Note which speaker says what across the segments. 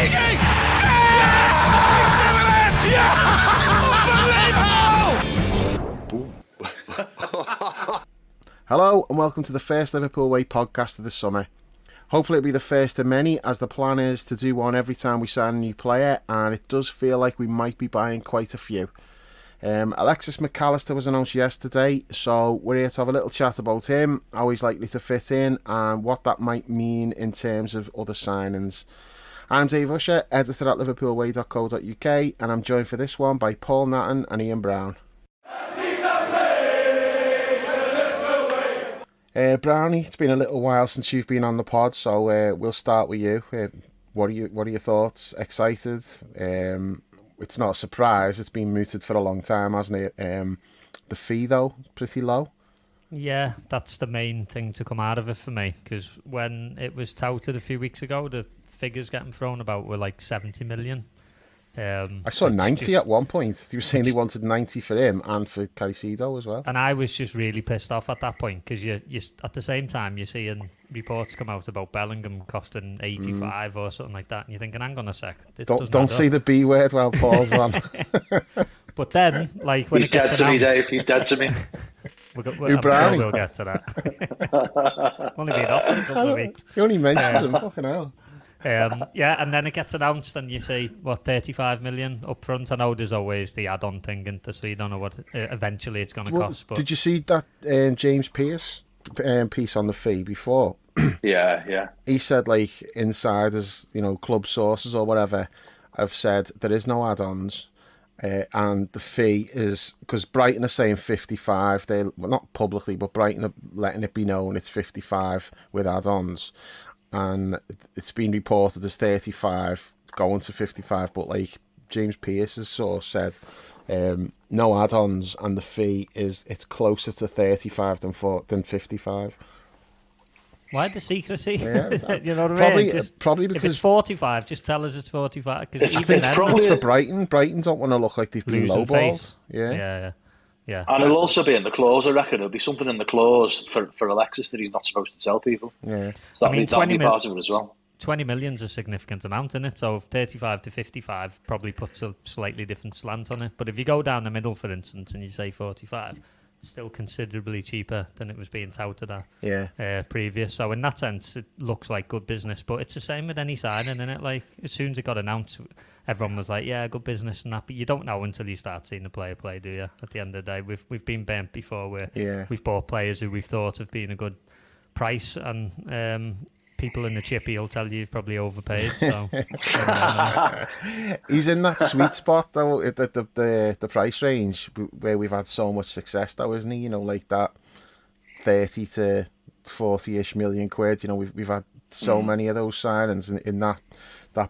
Speaker 1: Origi!
Speaker 2: Hello and welcome to the first Liverpool Way podcast of the summer. Hopefully it'll be the first of many, as the plan is to do one every time we sign a new player, and it does feel like we might be buying quite a few. Alexis Mac Allister was announced yesterday, so we're here to have a little chat about him, how he's likely to fit in, and what that might mean in terms of other signings. I'm Dave Usher, editor at liverpoolway.co.uk, and I'm joined for this one by Paul Natton and Ian Brown. Brownie, it's been a little while since you've been on the pod, so we'll start with you. What are your thoughts? Excited? It's not a surprise. It's been mooted for a long time, hasn't it? The fee, though, pretty low.
Speaker 3: Yeah, that's the main thing to come out of it for me, because when it was touted a few weeks ago, the figures getting thrown about were like 70 million.
Speaker 2: I saw 90 at one point. They were saying they wanted 90 for him and for Caicedo as well.
Speaker 3: And I was just really pissed off at that point, because you at the same time you're seeing reports come out about Bellingham costing 85 or something like that, and you're thinking, hang on a sec.
Speaker 2: Don't say the B word while Paul's on.
Speaker 3: But then, like, when
Speaker 4: he's
Speaker 3: it gets
Speaker 4: dead
Speaker 3: announced,
Speaker 4: to me, Dave. He's dead to me.
Speaker 3: We'll get to that. Only been off for a couple of weeks.
Speaker 2: You only mentioned him, fucking hell.
Speaker 3: Yeah, and then it gets announced and you see, 35 million up front. I know there's always the add-on thing, so you don't know what eventually it's going to cost. But
Speaker 2: did you see that James Pearce piece on the fee before?
Speaker 4: Yeah.
Speaker 2: He said, like, insiders, club sources or whatever, have said there is no add-ons. And the fee is, because Brighton are saying 55, not publicly, but Brighton are letting it be known it's 55 with add-ons. And it's been reported as 35 going to 55, but like James Pearce's source said, no add-ons, and the fee it's closer to 35 than 55.
Speaker 3: Why the secrecy?
Speaker 2: Yeah,
Speaker 3: you know what I mean?
Speaker 2: Probably because
Speaker 3: if it's 45, just tell us it's 45.
Speaker 4: It's
Speaker 2: for Brighton. Brighton don't want to look like they've been lowballed.
Speaker 3: Yeah.
Speaker 4: And it'll also be in the clause, I reckon. There'll be something in the clause for Alexis that he's not supposed to tell people.
Speaker 2: Yeah.
Speaker 4: So that'll be part of it as well.
Speaker 3: 20 million's a significant amount in it, so 35 to 55 probably puts a slightly different slant on it. But if you go down the middle, for instance, and you say 45, still considerably cheaper than it was being touted at previous. So in that sense, it looks like good business. But it's the same with any signing, isn't it? Like, as soon as it got announced, everyone was like, yeah, good business and that. But you don't know until you start seeing the player play, do you? At the end of the day, we've been burnt before where we've bought players who we've thought have been a good price, and people in the chippy will tell you you've probably overpaid. So
Speaker 2: he's in that sweet spot though, at the price range where we've had so much success though, isn't he? Like that 30 to 40-ish million quid. We've had so many of those signings in that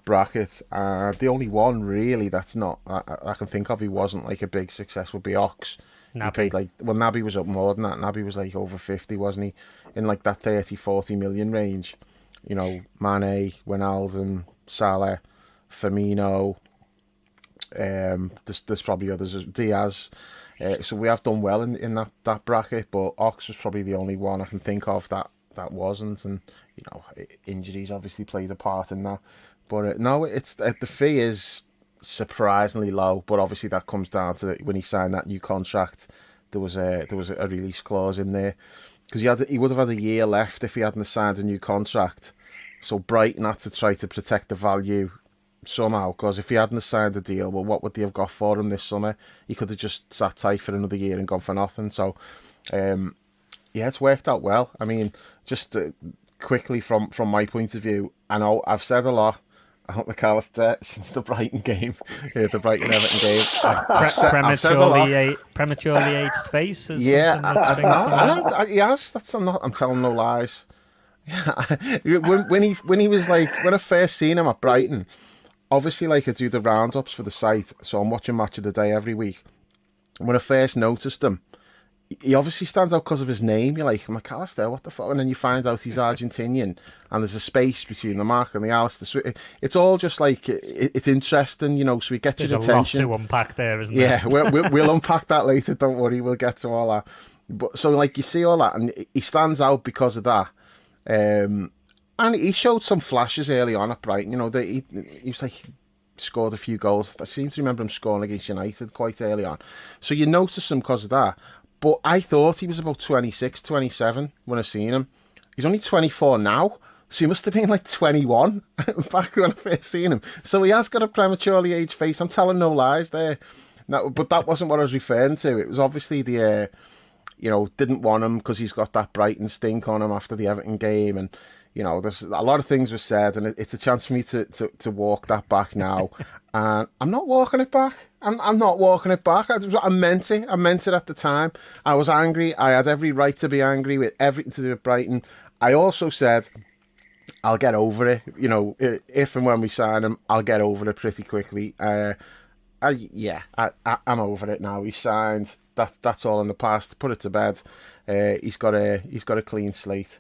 Speaker 2: bracket. The only one really that's not I can think of who wasn't like a big success would be Ox. Naby. He paid Naby was up more than that. Naby was like over 50, wasn't he? In like that 30-40 million range. Mane, Wijnaldum, Salah, Firmino, there's probably others, Diaz. So we have done well in that bracket, but Ox was probably the only one I can think of that wasn't. And, injuries obviously played a part in that. But no, it's the fee is surprisingly low, but obviously that comes down to when he signed that new contract, there was a release clause in there. Because he would have had a year left if he hadn't signed a new contract. So Brighton had to try to protect the value somehow. Because if he hadn't signed the deal, well, what would they have got for him this summer? He could have just sat tight for another year and gone for nothing. So, it's worked out well. I mean, just quickly from my point of view, I know I've said a lot about Mac Allister since the Brighton game, the Brighton-Everton game.
Speaker 3: Prematurely aged face.
Speaker 2: He has. I'm telling no lies. when he was like, when I first seen him at Brighton, obviously like I do the roundups for the site, so I'm watching Match of the Day every week. When I first noticed him, he obviously stands out because of his name. You're like, Mac Allister, what the fuck? And then you find out he's Argentinian, and there's a space between the Mac and the Allister. So it's all just like, it's interesting, so we get your attention.
Speaker 3: There's a lot to unpack there, isn't
Speaker 2: there? Yeah, we'll unpack that later, don't worry, we'll get to all that. But so like you see all that, and he stands out because of that. And he showed some flashes early on at Brighton. You know, he was like scored a few goals. I seem to remember him scoring against United quite early on. So you notice him because of that. But I thought he was about 26, 27 when I seen him. He's only 24 now. So he must have been like 21 back when I first seen him. So he has got a prematurely aged face. I'm telling no lies there. No, but that wasn't what I was referring to. It was obviously the, didn't want him because he's got that Brighton stink on him after the Everton game. And, there's a lot of things were said, and it's a chance for me to walk that back now. And I'm not walking it back. I'm not walking it back. I meant it. I meant it at the time. I was angry. I had every right to be angry with everything to do with Brighton. I also said, I'll get over it. If and when we sign him, I'll get over it pretty quickly. I'm over it now. He's signed. That's all in the past. Put it to bed. He's got a clean slate.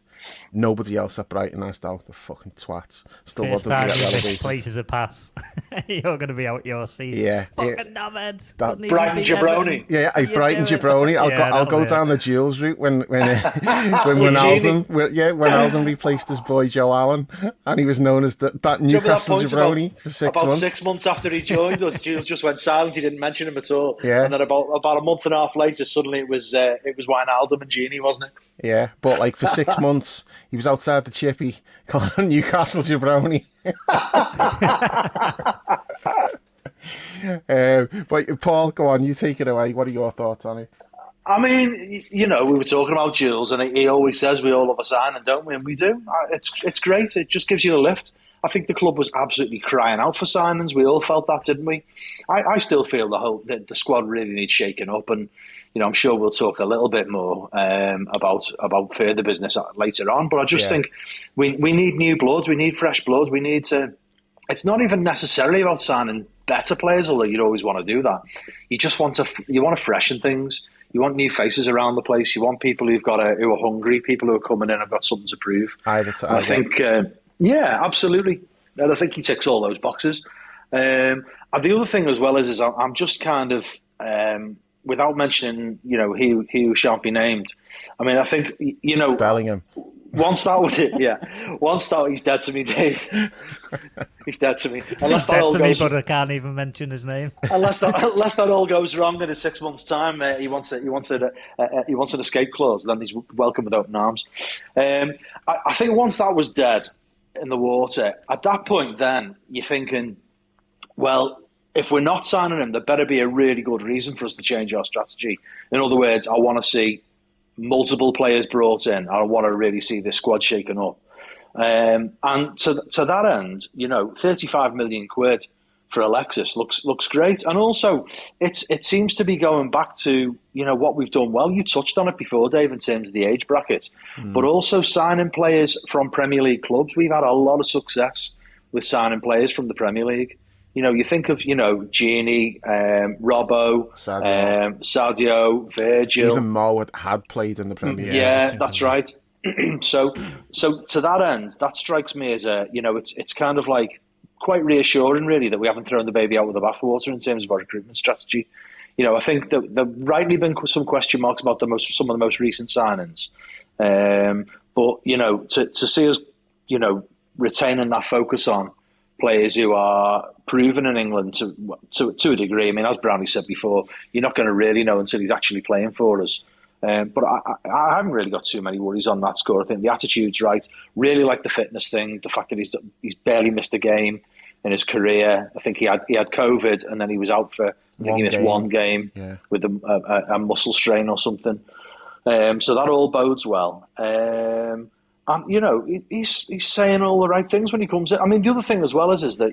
Speaker 2: Nobody else at Brighton has, though. The fucking twats. Still
Speaker 3: First
Speaker 2: wanted to
Speaker 3: time
Speaker 2: get
Speaker 3: this
Speaker 2: relegated.
Speaker 3: place is a pass. You're going to be out your seat.
Speaker 2: Yeah.
Speaker 3: Fucking knobhead.
Speaker 4: Brighton jabroni.
Speaker 2: Yeah, Brighton jabroni. I'll go down the Jules route when Wijnaldum replaced his boy Joe Allen, and he was known as that Newcastle jabroni for 6 months.
Speaker 4: About 6 months after he joined us, Jules just went silent. He didn't mention him at all.
Speaker 2: Yeah.
Speaker 4: And then about a month and a half later, suddenly it was Wijnaldum and Genie, wasn't it?
Speaker 2: Yeah, but like for 6 months, he was outside the chippy calling him Newcastle jabroni. But Paul, go on, you take it away. What are your thoughts on it?
Speaker 4: I mean, we were talking about Jules, and he always says we all love a signing, don't we? And we do. It's great. It just gives you a lift. I think the club was absolutely crying out for signings. We all felt that, didn't we? I still feel the squad really needs shaking up, and I'm sure we'll talk a little bit more about further business later on. But I just think we need new blood. We need fresh blood. We need to. It's not even necessarily about signing better players, although you'd always want to do that. You just want to freshen things. You want new faces around the place. You want people who are hungry, people who are coming in and have got something to prove. I think, absolutely. And I think he ticks all those boxes. And the other thing as well is I'm just kind of, without mentioning, he who shan't be named. I mean, I think,
Speaker 2: Bellingham.
Speaker 4: Once that was it, yeah. Once that, he's dead to me, Dave. He's dead to me.
Speaker 3: Unless he's dead to me, but I can't even mention his name.
Speaker 4: unless that all goes wrong in 6 months' time, he wants an escape clause. Then he's welcome with open arms. I think once that was dead in the water, at that point, then you're thinking, well, if we're not signing him, there better be a really good reason for us to change our strategy. In other words, I want to see multiple players brought in. I want to really see this squad shaken up. And to that end, 35 million quid for Alexis looks great. And also, it seems to be going back to, what we've done well. You touched on it before, Dave, in terms of the age bracket, but also signing players from Premier League clubs. We've had a lot of success with signing players from the Premier League. You think of, Genie, Robbo, Sadio, Virgil.
Speaker 2: Even Mo had played in the Premier League.
Speaker 4: Yeah, that's right. So to that end, that strikes me as it's kind of like quite reassuring, really, that we haven't thrown the baby out with the bathwater in terms of our recruitment strategy. I think that there rightly been some question marks about some of the most recent signings. But, to see us, retaining that focus on players who are proven in England to a degree. I mean, as Brownie said before, you're not going to really know until he's actually playing for us. But I haven't really got too many worries on that score. I think the attitude's right. Really like the fitness thing, the fact that he's barely missed a game in his career. I think he had COVID and then he was out for one game with a muscle strain or something. So that all bodes well. And he's saying all the right things when he comes in. I mean, the other thing as well is that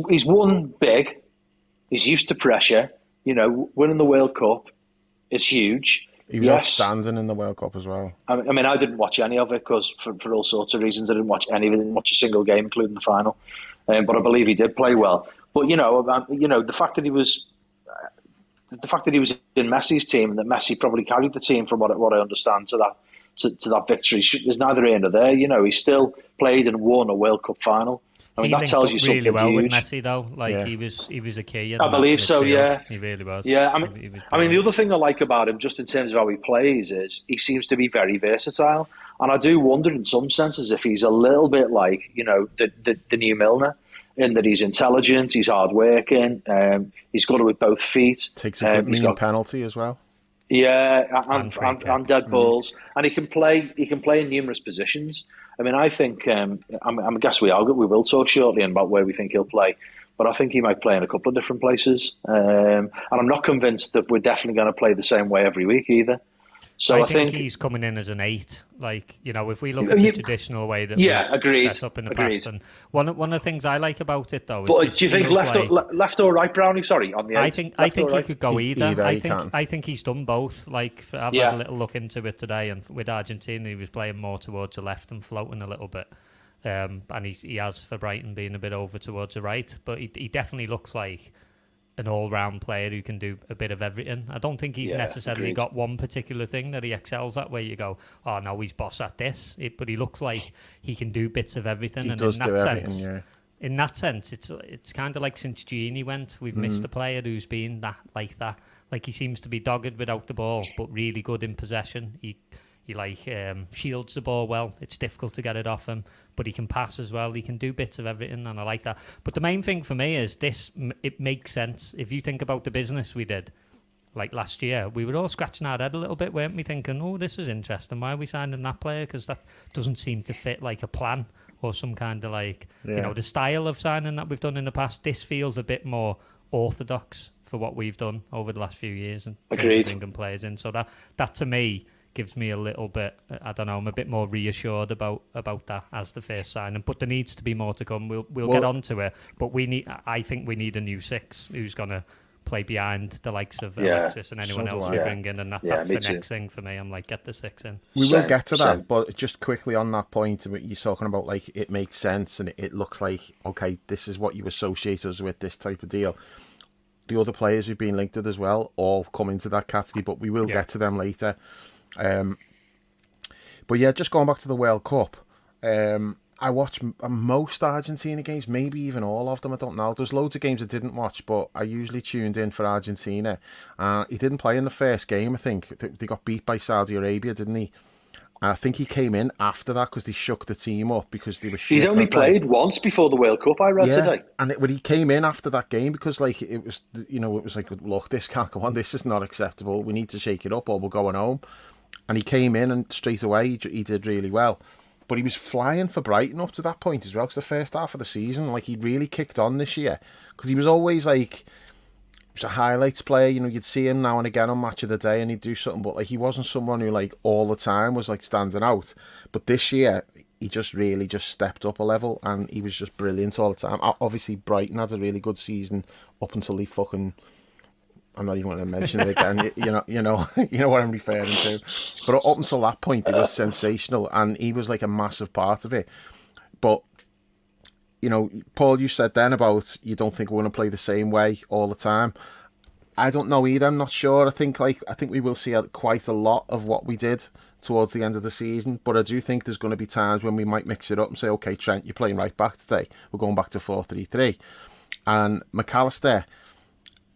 Speaker 4: he's won big. He's used to pressure. Winning the World Cup is huge.
Speaker 2: He was outstanding in the World Cup as well.
Speaker 4: I mean, I didn't watch any of it because for all sorts of reasons, I didn't watch any of it. I didn't watch a single game, including the final. But I believe he did play well. But the fact that he was in Messi's team and that Messi probably carried the team from what I understand to that victory, there's neither here nor there. He still played and won a World Cup final. I mean,
Speaker 3: he
Speaker 4: that
Speaker 3: linked
Speaker 4: tells
Speaker 3: up
Speaker 4: you something
Speaker 3: really well with
Speaker 4: huge.
Speaker 3: Messi, though. Like,
Speaker 2: Yeah.
Speaker 3: he was a key in
Speaker 4: I
Speaker 3: that
Speaker 4: believe so,
Speaker 3: midfield.
Speaker 4: yeah.
Speaker 3: He really was.
Speaker 4: Yeah,
Speaker 3: He was
Speaker 4: I mean, the
Speaker 3: brilliant.
Speaker 4: other thing I like about him, just in terms of how he plays, is he seems to be very versatile. And I do wonder, in some senses, if he's a little bit like, the new Milner, in that he's intelligent, he's hardworking, he's got it with both feet.
Speaker 2: Takes a good
Speaker 4: He's
Speaker 2: mean
Speaker 4: got
Speaker 2: penalty as well.
Speaker 4: Yeah,
Speaker 3: And free kick.
Speaker 4: and dead balls, and he can play. He can play in numerous positions. I mean, I think. I guess we will talk shortly about where we think he'll play, but I think he might play in a couple of different places. And I'm not convinced that we're definitely going to play the same way every week either. So
Speaker 3: I think he's coming in as an 8. Like, if we look at the traditional way that we've
Speaker 4: agreed,
Speaker 3: set up in the
Speaker 4: agreed.
Speaker 3: past, and one of the things I like about it though is,
Speaker 4: But do you think left or right, Brownie? Sorry, on the 8.
Speaker 3: I think he could go either.
Speaker 2: Either,
Speaker 3: I think he's done both. Like, I've had a little look into it today, and with Argentina, he was playing more towards the left and floating a little bit. And he has for Brighton being a bit over towards the right, but he definitely looks like an all-round player who can do a bit of everything. I don't think he's necessarily got one particular thing that he excels at, where you go, oh no, he's boss at this. But he looks like he can do bits of everything.
Speaker 2: He
Speaker 3: and
Speaker 2: does
Speaker 3: in that
Speaker 2: do
Speaker 3: sense,
Speaker 2: everything, yeah.
Speaker 3: In that sense, it's kind of like since Gini went, we've missed a player who's been that. Like, he seems to be dogged without the ball, but really good in possession. He shields the ball well. It's difficult to get it off him, but he can pass as well. He can do bits of everything, and I like that. But the main thing for me is it makes sense. If you think about the business we did, like last year, we were all scratching our head a little bit, weren't we, thinking, oh, this is interesting. Why are we signing that player? Because that doesn't seem to fit like a plan or some kind of the style of signing that we've done in the past. This feels a bit more orthodox for what we've done over the last few years and bringing players in. So that to me gives me a little bit, I don't know, I'm a bit more reassured about that as the first signing. But there needs to be more to come. We'll get on to it. But I think we need a new 6 who's going to play behind the likes of Alexis and anyone else we bring in. And that's the next thing for me. I'm like, get the 6 in.
Speaker 2: We will get to that, but just quickly on that point, you're talking about like it makes sense and it looks like, okay, this is what you associate us with, this type of deal. The other players who've been linked with as well all come into that category, but we will get to them later. But yeah, just going back to the World Cup, I watched most Argentina games, maybe even all of them, I don't know. There's loads of games I didn't watch, but I usually tuned in for Argentina. He didn't play in the first game, I think. They got beat by Saudi Arabia, didn't he? And I think he came in after that because they shook the team up because they were shit.
Speaker 4: He's only played once before the World Cup, I read today.
Speaker 2: And when he came in after that game, because like it was like, look, this can't go on. This is not acceptable. We need to shake it up or we're going home. And he came in and straight away he did really well. But he was flying for Brighton up to that point as well, because the first half of the season, like, he really kicked on this year. Because he was always like, he was a highlights player, you'd see him now and again on Match of the Day and he'd do something, but like he wasn't someone who like all the time was like standing out. But this year, he just really stepped up a level and he was just brilliant all the time. Obviously, Brighton had a really good season up until he fucking... I'm not even going to mention it again. you know what I'm referring to. But up until that point, it was sensational, and he was like a massive part of it. But Paul, you said then about you don't think we're going to play the same way all the time. I don't know either. I'm not sure. I think we will see quite a lot of what we did towards the end of the season. But I do think there's going to be times when we might mix it up and say, okay, Trent, you're playing right back today. We're going back to 4-3-3, and Mac Allister,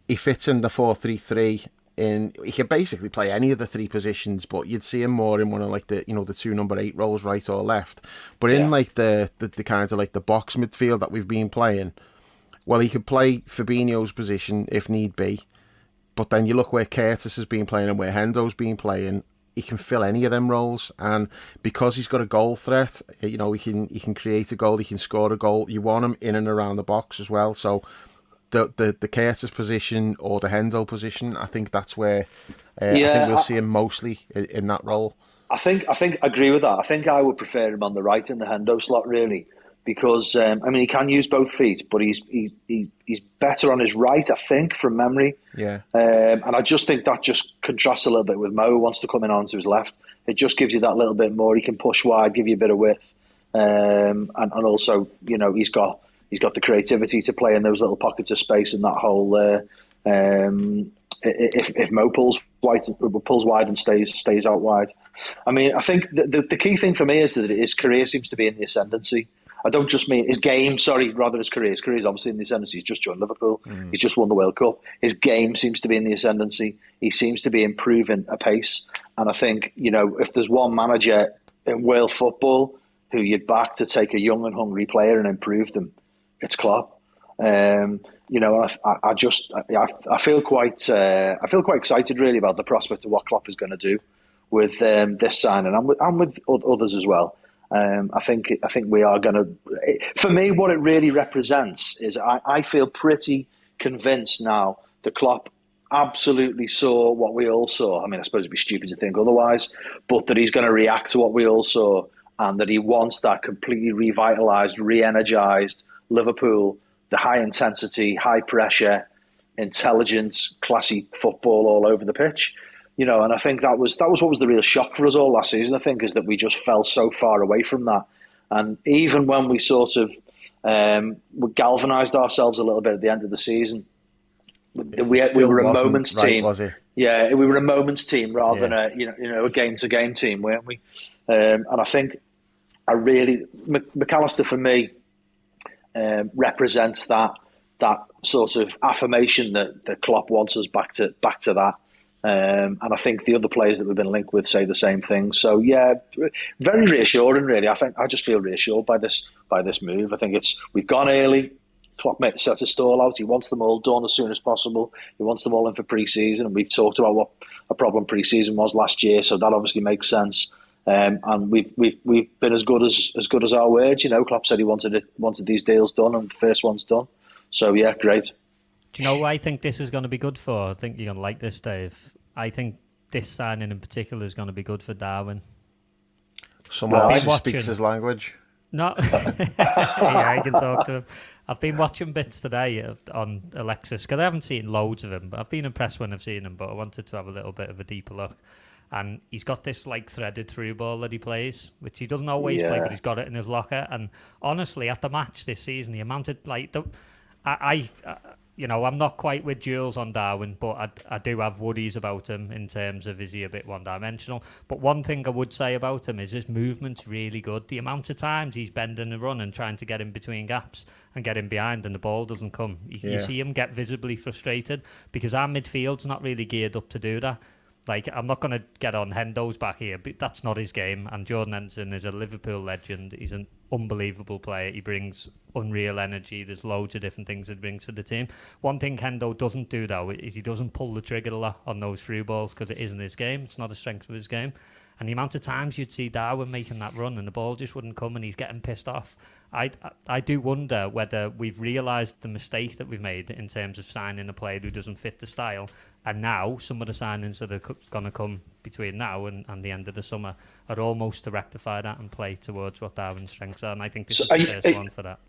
Speaker 2: he fits in the 4-3-3. He can basically play any of the 3 positions, but you'd see him more in one of like the the 2 number 8 roles, right or left. But in like the kind of like the box midfield that we've been playing, well, he could play Fabinho's position if need be. But then you look where Curtis has been playing and where Hendo's been playing. He can fill any of them roles, and because he's got a goal threat, he can create a goal, he can score a goal. You want him in and around the box as well, so. The Curtis position or the Hendo position, I think that's where I think we'll see him mostly in that role.
Speaker 4: I think I agree with that. I think I would prefer him on the right in the Hendo slot, really, because he can use both feet, but he's better on his right, I think, from memory.
Speaker 2: Yeah.
Speaker 4: And I just think that just contrasts a little bit with Mo, who wants to come in onto his left. It just gives you that little bit more. He can push wide, give you a bit of width, and also he's got the creativity to play in those little pockets of space and that whole. If Mo pulls wide and stays out wide, I think the key thing for me is that his career seems to be in the ascendancy, I don't just mean his game, rather his career. His career is obviously in the ascendancy. He's just joined Liverpool. He's just won the World Cup. His game seems to be in the ascendancy. He seems to be improving apace. And I think, if there's one manager in world football who you'd back to take a young and hungry player and improve them, it's Klopp. I feel quite excited really about the prospect of what Klopp is going to do with this signing and with others as well. I think we are going to. For me, what it really represents is I feel pretty convinced now that Klopp absolutely saw what we all saw. I mean, I suppose it'd be stupid to think otherwise, but that he's going to react to what we all saw, and that he wants that completely revitalised, re-energised Liverpool, the high intensity, high pressure, intelligent, classy football all over the pitch. And I think that was what was the real shock for us all last season, I think, is that we just fell so far away from that. And even when we sort of galvanised ourselves a little bit at the end of the season, we were a moments team. Was it? Yeah, we were a moments team rather than a game-to-game team, weren't we? And I think Mac Allister for me represents that sort of affirmation that Klopp wants us back to that. And I think the other players that we've been linked with say the same thing. So yeah, very reassuring, really. I just feel reassured by this move. I think we've gone early. Klopp set a stall out. He wants them all done as soon as possible. He wants them all in for pre-season, and we've talked about what a problem pre-season was last year, so that obviously makes sense. And we've been as good as our word. Klopp said he wanted these deals done, and the first one's done. So yeah, great.
Speaker 3: Do you know what I think this is going to be good for? I think you're going to like this, Dave. I think this signing in particular is going to be good for Darwin.
Speaker 2: Someone else who speaks his language.
Speaker 3: No, yeah, I can talk to him. I've been watching bits today on Alexis, because I haven't seen loads of him, but I've been impressed when I've seen him, but I wanted to have a little bit of a deeper look. And he's got this threaded through ball that he plays, which he doesn't always play, but he's got it in his locker. And honestly, at the match this season, he amounted I'm not quite with Jules on Darwin, but I do have worries about him in terms of, is he a bit one-dimensional? But one thing I would say about him is his movement's really good. The amount of times he's bending the run and trying to get in between gaps and get in behind and the ball doesn't come. You see him get visibly frustrated because our midfield's not really geared up to do that. I'm not going to get on Hendo's back here, but that's not his game. And Jordan Henderson is a Liverpool legend. He's an unbelievable player. He brings unreal energy. There's loads of different things that he brings to the team. One thing Hendo doesn't do, though, is he doesn't pull the trigger a lot on those through balls because it isn't his game. It's not a strength of his game. And the amount of times you'd see Darwin making that run and the ball just wouldn't come and he's getting pissed off. I do wonder whether we've realised the mistake that we've made in terms of signing a player who doesn't fit the style. And now some of the signings that are going to come between now and the end of the summer are almost to rectify that and play towards what Darwin's strengths are. And I think this is the first one for that.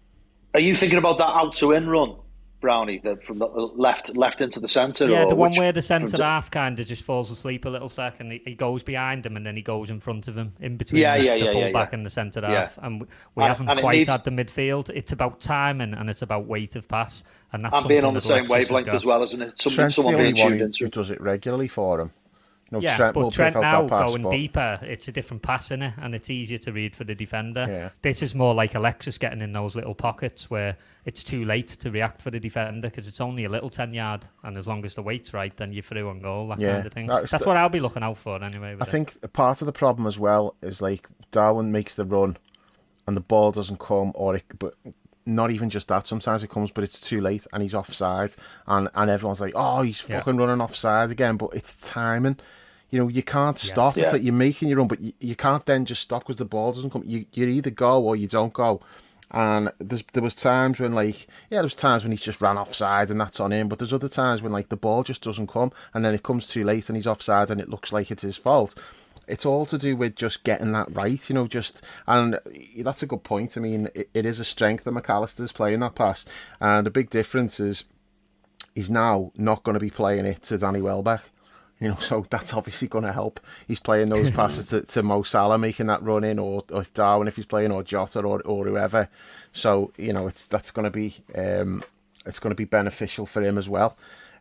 Speaker 4: Are you thinking about that out-to-in run, Brownie, from the left into the centre?
Speaker 3: Yeah, the one where the centre half kind of just falls asleep a little second. He goes behind him and then he goes in front of him, in between the full-back and the centre half. And we haven't quite had the midfield. It's about timing and it's about weight of pass. And that's
Speaker 4: being on the same wavelength as well, isn't it?
Speaker 2: Trent's the only one who does it regularly for him.
Speaker 3: Trent now going deeper, it's a different pass, innit? And it's easier to read for the defender. Yeah. This is more like Alexis getting in those little pockets where it's too late to react for the defender because it's only a little 10-yard, and as long as the weight's right, then you're through on goal, that kind of thing. That's what I'll be looking out for anyway.
Speaker 2: I think part of the problem as well is Darwin makes the run and the ball doesn't come, but not even just that. Sometimes it comes, but it's too late and he's offside, and everyone's like, "Oh, he's fucking running offside again." But it's timing. You can't stop. It's like you're making your run, but you can't then just stop because the ball doesn't come. You either go or you don't go. And there was times when he's just ran offside and that's on him. But there's other times when the ball just doesn't come and then it comes too late and he's offside and it looks like it's his fault. It's all to do with just getting that right, and that's a good point. I mean, it is a strength that Mac Allister's playing that pass, and the big difference is he's now not going to be playing it to Danny Welbeck. So that's obviously going to help. He's playing those passes to Mo Salah, making that run in, or Darwin if he's playing, or Jota, or whoever. So that's going to be it's going to be beneficial for him as well.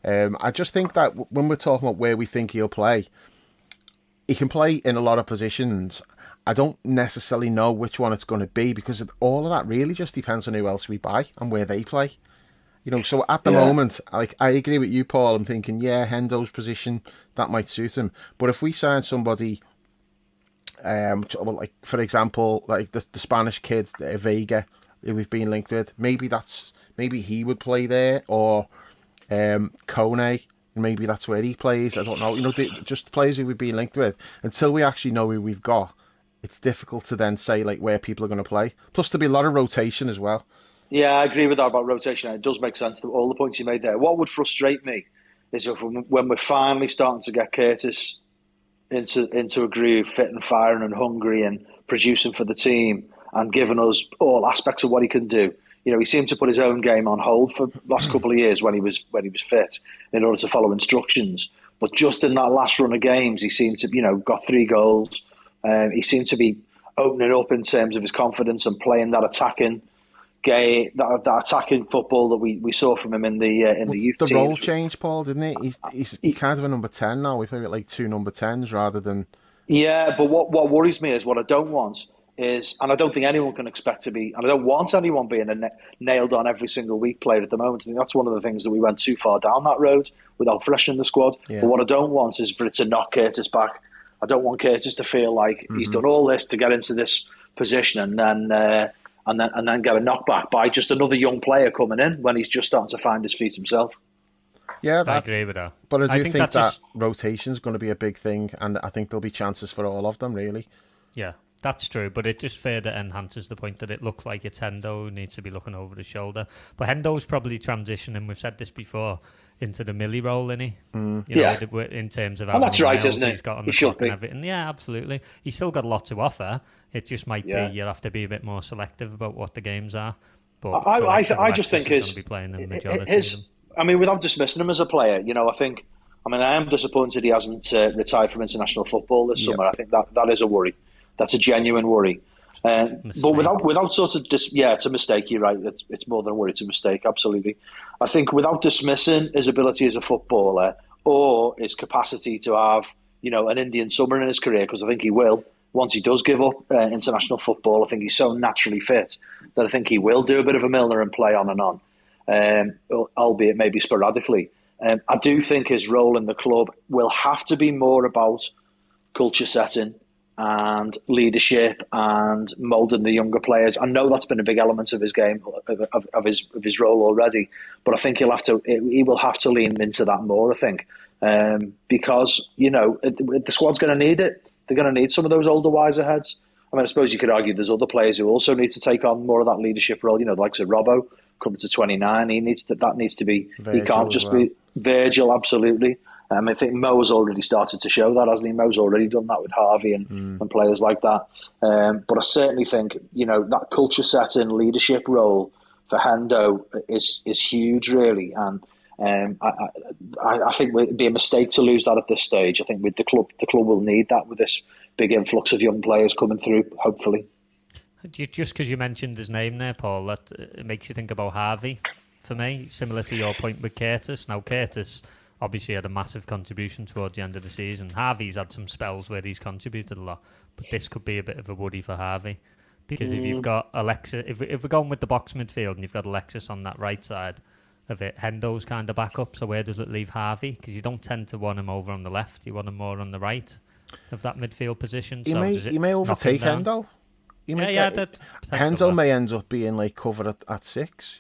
Speaker 2: I just think that when we're talking about where we think he'll play, he can play in a lot of positions, I don't necessarily know which one it's going to be, because all of that really just depends on who else we buy and where they play. So at the moment, like, I agree with you, Paul. I'm thinking, yeah, Hendo's position, that might suit him. But if we sign somebody, like, for example, like the Spanish kid, Vega, who we've been linked with, maybe he would play there, or Kone, maybe that's where he plays. I don't know. Just players who we've been linked with. Until we actually know who we've got, it's difficult to then say like where people are going to play. Plus, there'll be a lot of rotation as well.
Speaker 4: Yeah, I agree with that about rotation. It does make sense, all the points you made there. What would frustrate me is if when we're finally starting to get Curtis into a groove, fit and firing and hungry and producing for the team and giving us all aspects of what he can do. He seemed to put his own game on hold for the last couple of years when he was fit in order to follow instructions. But just in that last run of games, he seemed to, got 3 goals. He seemed to be opening up in terms of his confidence and playing that attacking that attacking football that we saw from him in the youth team.
Speaker 2: The role changed, Paul, didn't it? He's kind of a number 10 now. We play with like 2 number 10s rather than...
Speaker 4: Yeah, but what worries me is, what I don't want is, and I don't think anyone can expect to be, and I don't want anyone being a nailed on every single week player at the moment. I think that's one of the things that we went too far down that road without freshening the squad. Yeah. But what I don't want is for it to knock Curtis back. I don't want Curtis to feel like he's done all this to get into this position and then get a knockback by just another young player coming in when he's just starting to find his feet himself.
Speaker 3: Yeah, I agree with that.
Speaker 2: But I do think that rotation is going to be a big thing, and I think there'll be chances for all of them, really.
Speaker 3: Yeah, that's true, but it just further enhances the point that it looks like it's Hendo who needs to be looking over his shoulder. But Hendo's probably transitioning, we've said this before, into the Millie role, isn't he? In terms of how
Speaker 4: that's right, isn't it?
Speaker 3: He's got on the clock and everything. Yeah, absolutely. He's still got a lot to offer. It just might be you have to be a bit more selective about what the games are. But
Speaker 4: I just think
Speaker 3: going to be playing the majority of them.
Speaker 4: I mean, without dismissing him as a player, I am disappointed he hasn't retired from international football this summer. I think that is a worry. That's a genuine worry. But without sort of it's a mistake. You're right. It's more than a worry. It's a mistake. Absolutely. I think without dismissing his ability as a footballer or his capacity to have an Indian summer in his career, because I think he will once he does give up international football. I think he's so naturally fit that I think he will do a bit of a Milner and play on and on, albeit maybe sporadically. I do think his role in the club will have to be more about culture setting and leadership and moulding the younger players. I know that's been a big element of his game, of his role already, but I think he will have to lean into that more, I think, because the squad's going to need it. They're going to need some of those older, wiser heads. I mean, I suppose you could argue there's other players who also need to take on more of that leadership role. The likes of Robbo coming to 29, that needs to be. Virgil, he can't just be Virgil. Absolutely. I think Mo's already started to show that, hasn't he? Mo's already done that with Harvey and players like that. But I certainly think that culture setting leadership role for Hendo is huge, really. And I think it'd be a mistake to lose that at this stage. I think with the club will need that with this big influx of young players coming through, hopefully.
Speaker 3: Just because you mentioned his name there, Paul, that it makes you think about Harvey. For me, similar to your point with Curtis. Now, Curtis obviously had a massive contribution towards the end of the season. Harvey's had some spells where he's contributed a lot, but this could be a bit of a worry for Harvey. Because if you've got Alexis, if we're going with the box midfield and you've got Alexis on that right side of it, Hendo's kind of back up, so where does it leave Harvey? Because you don't tend to want him over on the left, you want him more on the right of that midfield position.
Speaker 2: He may overtake Hendo. Hendo may end up being like covered at 6.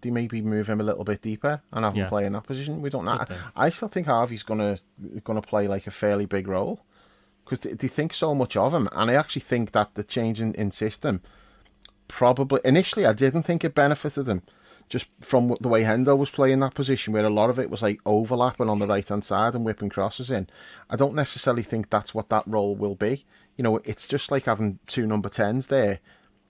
Speaker 2: They maybe move him a little bit deeper and have him play in that position. We don't know. I still think Harvey's gonna play like a fairly big role because they think so much of him, and I actually think that the change in system probably initially I didn't think it benefited him just from the way Hendo was playing that position where a lot of it was like overlapping on the right hand side and whipping crosses in. I don't necessarily think that's what that role will be. It's just like having 2 number 10s there.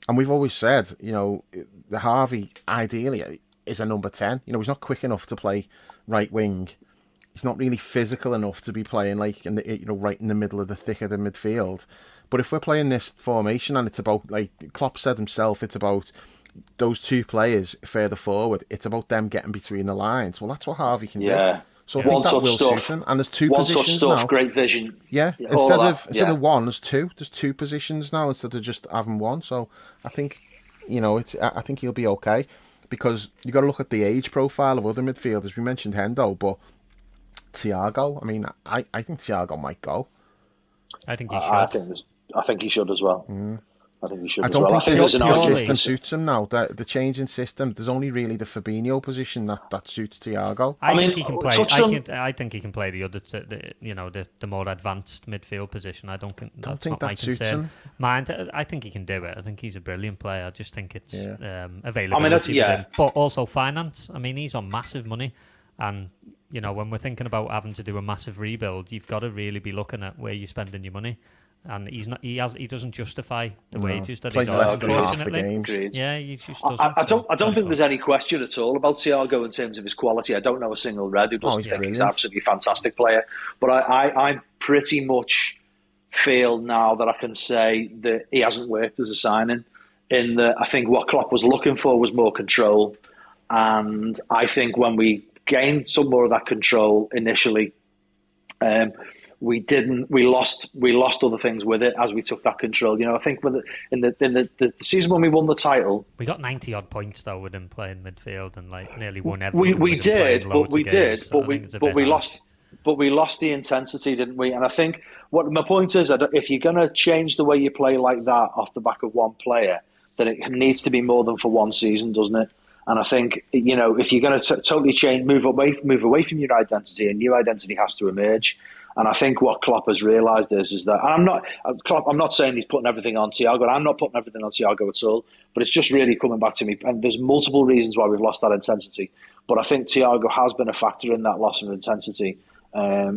Speaker 2: And we've always said, the Harvey, ideally, is a number 10. He's not quick enough to play right wing. He's not really physical enough to be playing like right in the middle of the thick of the midfield. But if we're playing this formation and it's about, like Klopp said himself, it's about those 2 players further forward. It's about them getting between the lines. Well, that's what Harvey can do. So I think that will suit him. And there's two positions now.
Speaker 4: Great vision.
Speaker 2: Yeah, instead of one, there's two. There's two positions now instead of just having one. So I think, I think he'll be okay, because you got to look at the age profile of other midfielders. We mentioned Hendo, but Thiago. I mean, I think Thiago might go.
Speaker 3: I think he should.
Speaker 4: I think he should as well. I think he should.
Speaker 2: I don't think
Speaker 4: the
Speaker 2: system suits him now. The change in system. There's only really the Fabinho position that suits Thiago.
Speaker 3: I think he can play. I think he can play the other, the more advanced midfield position. I don't think that suits him. I think he can do it. I think he's a brilliant player. I just think it's availability, but also finance. I mean, he's on massive money, and when we're thinking about having to do a massive rebuild, you've got to really be looking at where you're spending your money. And he's not. He doesn't justify the wages that he's on. Unfortunately, yeah, he just doesn't.
Speaker 4: I don't think there's any question at all about Thiago in terms of his quality. I don't know a single red who doesn't think he's an absolutely fantastic player. But I pretty much feel now that I can say that he hasn't worked as a signing. In that, I think what Klopp was looking for was more control, and I think when we gained some more of that control initially, we lost other things with it as we took that control. I think in the season when we won the title,
Speaker 3: we got 90 odd points though with him playing midfield and nearly won everything.
Speaker 4: We lost the intensity, didn't we? And I think what my point is, if you're going to change the way you play like that off the back of one player, then it needs to be more than for one season, doesn't it? And I think, if you're going to totally change, move away from your identity, a new identity has to emerge. And I think what Klopp has realised is that, and I'm not saying he's putting everything on Thiago, and I'm not putting everything on Thiago at all, but it's just really coming back to me. And there's multiple reasons why we've lost that intensity. But I think Thiago has been a factor in that loss of intensity. I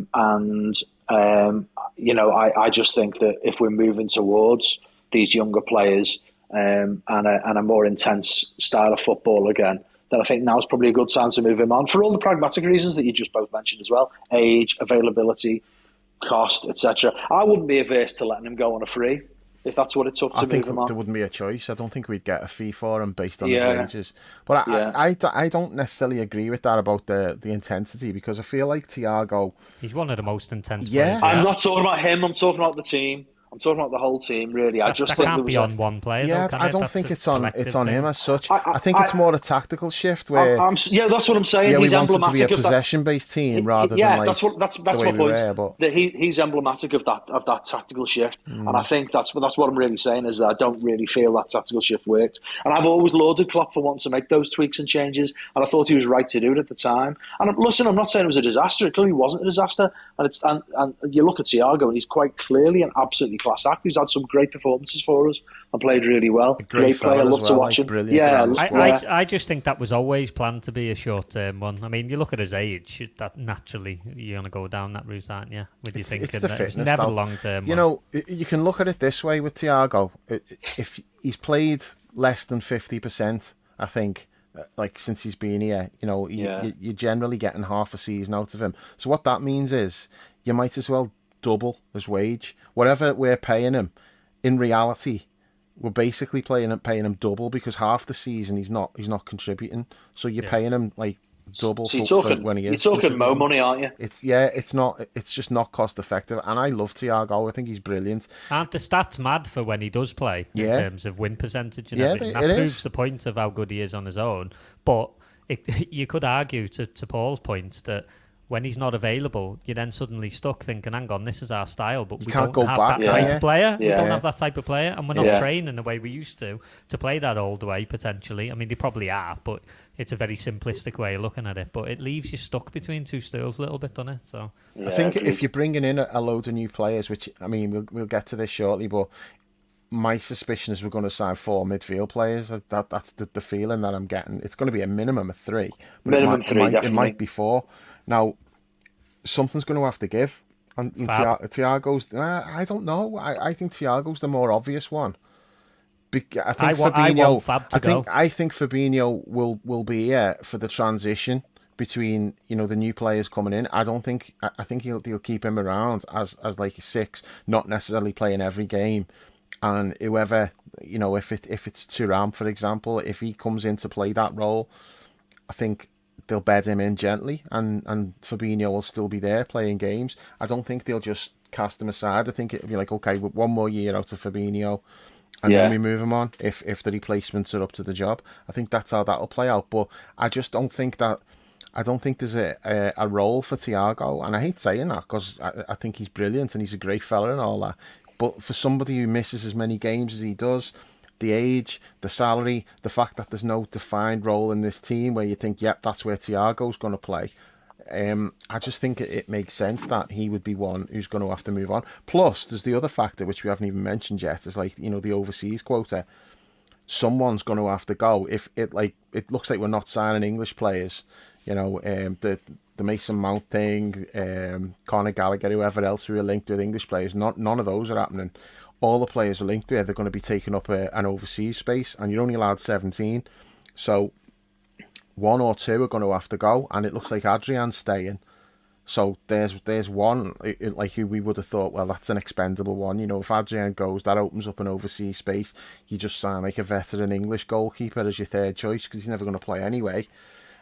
Speaker 4: just think that if we're moving towards these younger players and a more intense style of football again, then I think now's probably a good time to move him on for all the pragmatic reasons that you just both mentioned as well: age, availability, cost, etc. I wouldn't be averse to letting him go on a free if that's what it took to move him on.
Speaker 2: There wouldn't be a choice. I don't think we'd get a fee for him based on his wages. But I don't necessarily agree with that about the intensity, because I feel like Thiago...
Speaker 3: He's one of the most intense players.
Speaker 4: I'm not talking about him, I'm talking about the team. I'm talking about the whole team, really. I just think
Speaker 3: can't be on one player.
Speaker 2: Yeah,
Speaker 3: though,
Speaker 2: I don't think it's on him as such. I think it's more a tactical shift where.
Speaker 4: That's what I'm saying.
Speaker 2: He's emblematic to be a possession-based team rather than
Speaker 4: that's my point. That he's emblematic of that tactical shift, and I think that's what I'm really saying is that I don't really feel that tactical shift worked. And I've always lauded Klopp for wanting to make those tweaks and changes, and I thought he was right to do it at the time. And listen, I'm not saying it was a disaster. It clearly wasn't a disaster. And you look at Thiago, and he's quite clearly an absolutely class act. He's had some great performances for us and played really well.
Speaker 2: Great player, love to watch him.
Speaker 3: I just think that was always planned to be a short-term one. I mean, you look at his age, that naturally you're going to go down that route, aren't you? It's the fitness, it's never long-term.
Speaker 2: You can look at it this way with Thiago. If he's played less than 50%, I think, like since he's been here, you're generally getting half a season out of him. So what that means is you might as well double his wage. Whatever we're paying him, in reality, we're basically paying him double, because half the season he's not contributing. So you're paying him like double for when he is.
Speaker 4: You're talking more money, aren't you?
Speaker 2: It's just not cost effective. And I love Thiago. I think he's brilliant.
Speaker 3: Aren't the stats mad for when he does play in terms of win percentage and everything? That proves the point of how good he is on his own. But you could argue, to Paul's point, that when he's not available, you're then suddenly stuck thinking, hang on, this is our style, but we don't have that type of player. We don't have that type of player, and we're not training the way we used to play that old way, potentially. I mean, they probably are, but it's a very simplistic way of looking at it. But it leaves you stuck between two stools a little bit, doesn't it? So
Speaker 2: I think if you're bringing in a load of new players, which, I mean, we'll get to this shortly, but my suspicion is we're going to sign 4 midfield players. That's the feeling that I'm getting. It's going to be a minimum of 3. But it might be 4. Now, something's going to have to give. And Thiago's... I don't know. I think Thiago's the more obvious one. I think Fabinho... I think Fabinho will be here for the transition between the new players coming in. I think he'll keep him around as like a 6, not necessarily playing every game. And whoever, if it's Thuram, for example, if he comes in to play that role, I think they'll bed him in gently, and Fabinho will still be there playing games. I don't think they'll just cast him aside. I think it'll be like, okay, with one more year out of Fabinho, and then we move him on if the replacements are up to the job. I think that's how that'll play out. But I just don't think that. I don't think there's a role for Thiago, and I hate saying that because I think he's brilliant and he's a great fella and all that. But for somebody who misses as many games as he does, the age, the salary, the fact that there's no defined role in this team where you think, yep, that's where Thiago's going to play. I just think it makes sense that he would be one who's going to have to move on. Plus, there's the other factor, which we haven't even mentioned yet, is like, the overseas quota. Someone's going to have to go. If it looks like we're not signing English players, the Mason Mount thing, Conor Gallagher, whoever else who are linked with English players, none of those are happening. All the players are linked with, they're going to be taking up an overseas space, and you're only allowed 17. So one or two are going to have to go, and it looks like Adrian's staying. So there's one, like, who we would have thought, well, that's an expendable one. If Adrian goes, that opens up an overseas space. You just sign like a veteran English goalkeeper as your third choice because he's never going to play anyway.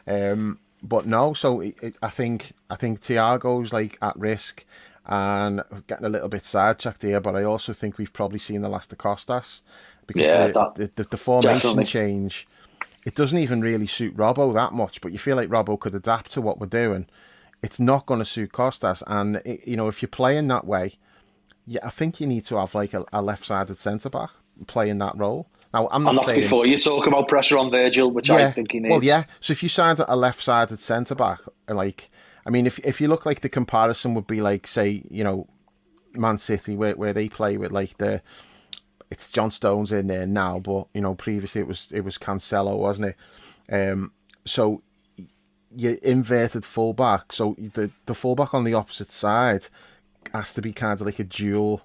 Speaker 2: But no, so I think Thiago's like at risk, and getting a little bit sidetracked here, but I also think we've probably seen the last of Costas because the formation
Speaker 4: definitely.
Speaker 2: change, it doesn't even really suit Robbo that much, but you feel like Robbo could adapt to what we're doing. It's not going to suit Costas, and if you're playing that way, I think you need to have like a left-sided centre-back playing that role. Now, I'm not saying...
Speaker 4: before you talk about pressure on Virgil, which I think he needs.
Speaker 2: Well, yeah. So if you signed a left-sided centre-back, like... I mean, if you look like the comparison would be like, say, Man City, where they play with like it's John Stones in there now, but previously it was Cancelo, wasn't it? So you inverted fullback, so the fullback on the opposite side has to be kind of like a dual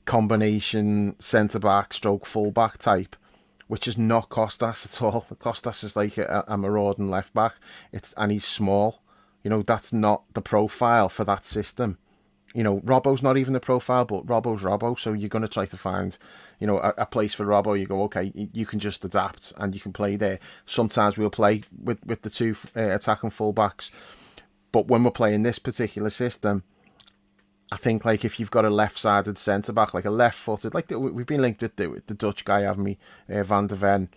Speaker 2: combination centre-back stroke fullback type, which is not Costas at all. Costas is like a marauding left-back, and he's small. That's not the profile for that system. Robbo's not even the profile, but Robbo's Robbo, so you're going to try to find, a place for Robbo. You go, okay, you can just adapt and you can play there. Sometimes we'll play with the two attacking fullbacks, but when we're playing this particular system, I think like if you've got a left-sided centre-back, like a left-footed, like we've been linked with the Dutch guy, haven't we, Van der Ven,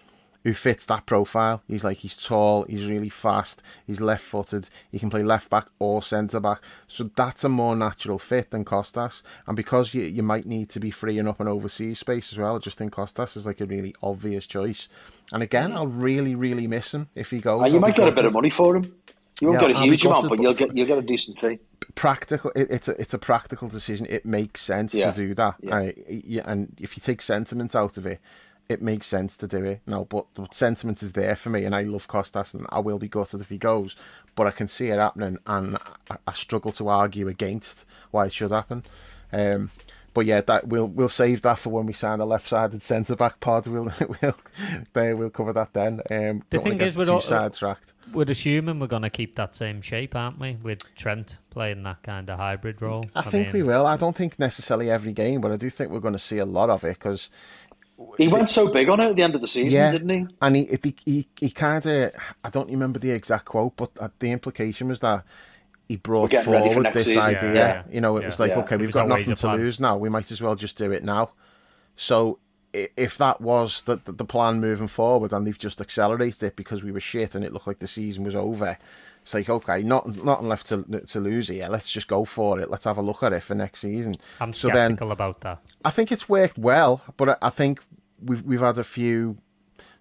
Speaker 2: who fits that profile. He's tall, he's really fast, he's left-footed, he can play left-back or centre-back. So that's a more natural fit than Costas. And because you might need to be freeing up an overseas space as well, I just think Costas is like a really obvious choice. And again, I'll really, really miss him if he goes.
Speaker 4: And you might get a bit of money for him. You won't get a huge amount, but you'll get a decent fee.
Speaker 2: Practical, it's a practical decision. It makes sense to do that. And if you take sentiment out of it, it makes sense to do it. No, but sentiment is there for me, and I love Costas, and I will be gutted if he goes. But I can see it happening, and I struggle to argue against why it should happen. But yeah, that we'll save that for when we sign a left-sided centre-back pod. We'll cover that then.
Speaker 3: The thing is,
Speaker 2: we're sidetracked.
Speaker 3: We're assuming we're going to keep that same shape, aren't we? With Trent playing that kind of hybrid role.
Speaker 2: I think we will. I don't think necessarily every game, but I do think we're going to see a lot of it because
Speaker 4: he went so big on it at the end of the season, didn't he?
Speaker 2: And he kind of, I don't remember the exact quote, but the implication was that he brought forward this season. Idea. It was like, okay, we've got nothing to lose now. We might as well just do it now. So if that was the plan moving forward, and they've just accelerated it because we were shit and it looked like the season was over, it's like, okay, nothing left to lose here. Let's just go for it. Let's have a look at it for next season.
Speaker 3: I'm sceptical about that.
Speaker 2: I think it's worked well, but I think we've had a few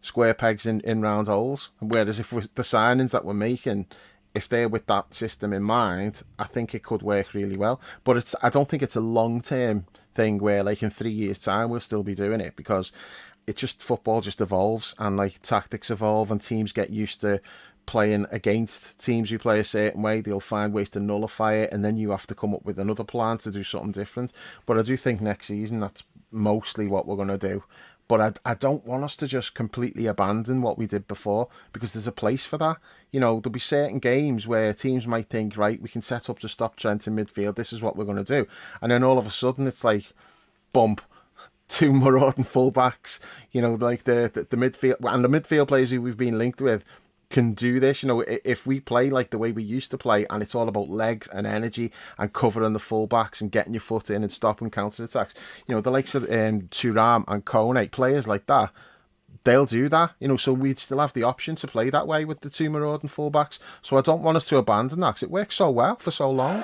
Speaker 2: square pegs in round holes. Whereas if the signings that we're making, if they're with that system in mind, I think it could work really well. But I don't think it's a long-term thing where, like, in 3 years' time we'll still be doing it, because football just evolves, and like tactics evolve, and teams get used to playing against teams who play a certain way. They'll find ways to nullify it, and then you have to come up with another plan to do something different. But I do think next season that's mostly what we're going to do. But I don't want us to just completely abandon what we did before, because there's a place for that. There'll be certain games where teams might think, right, we can set up to stop Trent in midfield. This is what we're going to do. And then all of a sudden it's like, bump, two marauding fullbacks, like the midfield, and the midfield players who we've been linked with, can do this. If we play like the way we used to play, and it's all about legs and energy and covering the fullbacks and getting your foot in and stopping counter attacks, the likes of Thuram and Kone, players like that, they'll do that. So we'd still have the option to play that way with the two marauding fullbacks. So I don't want us to abandon that, because it worked so well for so long.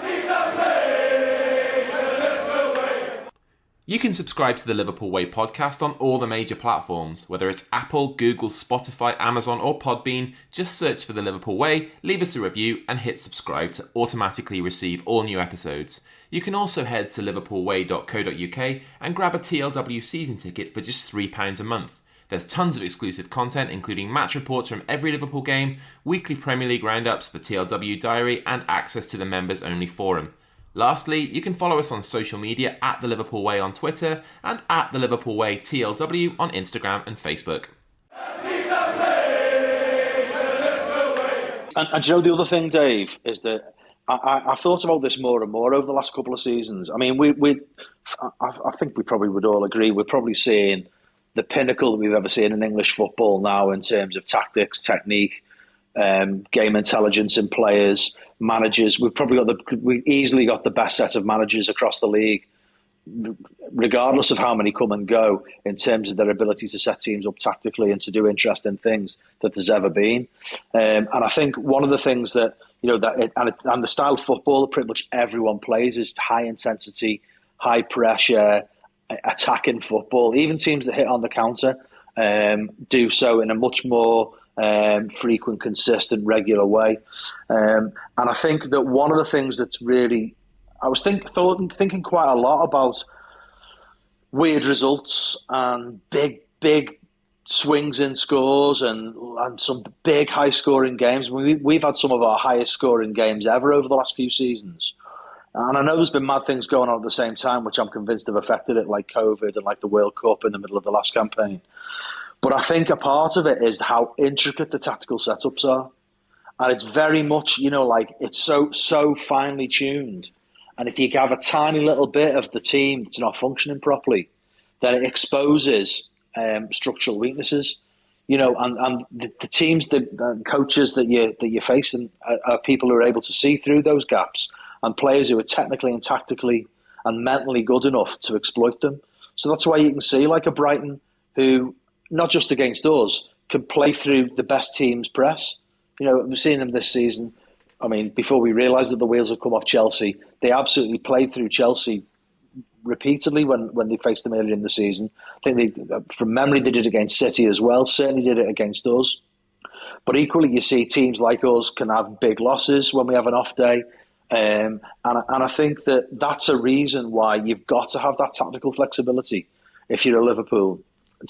Speaker 1: You can subscribe to the Liverpool Way podcast on all the major platforms, whether it's Apple, Google, Spotify, Amazon or Podbean. Just search for the Liverpool Way, leave us a review and hit subscribe to automatically receive all new episodes. You can also head to liverpoolway.co.uk and grab a TLW season ticket for just £3 a month. There's tons of exclusive content, including match reports from every Liverpool game, weekly Premier League roundups, the TLW diary and access to the members-only forum. Lastly, you can follow us on social media at The Liverpool Way on Twitter and at The Liverpool Way TLW on Instagram and Facebook.
Speaker 4: And do you know the other thing, Dave, is that I've thought about this more and more over the last couple of seasons. I mean, I think we probably would all agree we're probably seeing the pinnacle that we've ever seen in English football now in terms of tactics, technique, game intelligence in players, managers. We've easily got the best set of managers across the league, regardless of how many come and go, in terms of their ability to set teams up tactically and to do interesting things that there's ever been. And I think one of the things that and the style of football that pretty much everyone plays is high intensity, high pressure, attacking football. Even teams that hit on the counter do so in a much more frequent, consistent, regular way. And I think that one of the things that's really, I was thinking quite a lot about weird results and big swings in scores and some big high scoring games. We've had some of our highest scoring games ever over the last few seasons. And I know there's been mad things going on at the same time, which I'm convinced have affected it, like COVID and like the World Cup in the middle of the last campaign. But I think a part of it is how intricate the tactical setups are. And it's very much, it's so finely tuned. And if you have a tiny little bit of the team that's not functioning properly, then it exposes structural weaknesses. And the teams, the coaches that you're facing are people who are able to see through those gaps, and players who are technically and tactically and mentally good enough to exploit them. So that's why you can see like a Brighton who, not just against us, can play through the best team's press. We've seen them this season. I mean, before we realised that the wheels had come off Chelsea, they absolutely played through Chelsea repeatedly when they faced them earlier in the season. I think from memory, they did it against City as well. Certainly did it against us. But equally, you see teams like us can have big losses when we have an off day. And I think that's a reason why you've got to have that tactical flexibility if you're a Liverpool,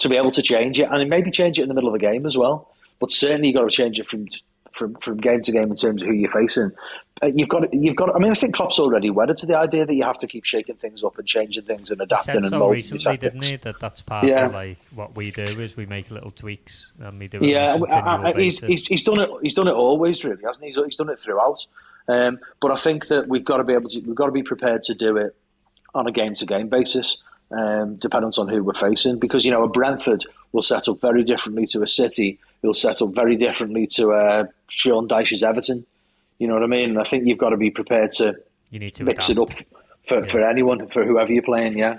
Speaker 4: to be able to change it, and maybe change it in the middle of a game as well. But certainly you've got to change it from game to game in terms of who you're facing. You've got. I mean, I think Klopp's already wedded to the idea that you have to keep shaking things up and changing things and adapting and molding.
Speaker 3: He said so recently, didn't he? That's part of like what we do is we make little tweaks and we do it.
Speaker 4: Yeah,
Speaker 3: on a continual basis.
Speaker 4: He's done it. He's done it always, really, hasn't he? He's done it throughout. But I think that we've got to be prepared to do it on a game to game basis, dependent on who we're facing. Because a Brentford will set up very differently to a City. He'll set up very differently to Sean Dyche's Everton. You know what I mean? And I think you've got to be prepared to mix
Speaker 3: adapt.
Speaker 4: it up for anyone, for whoever you're playing. Yeah.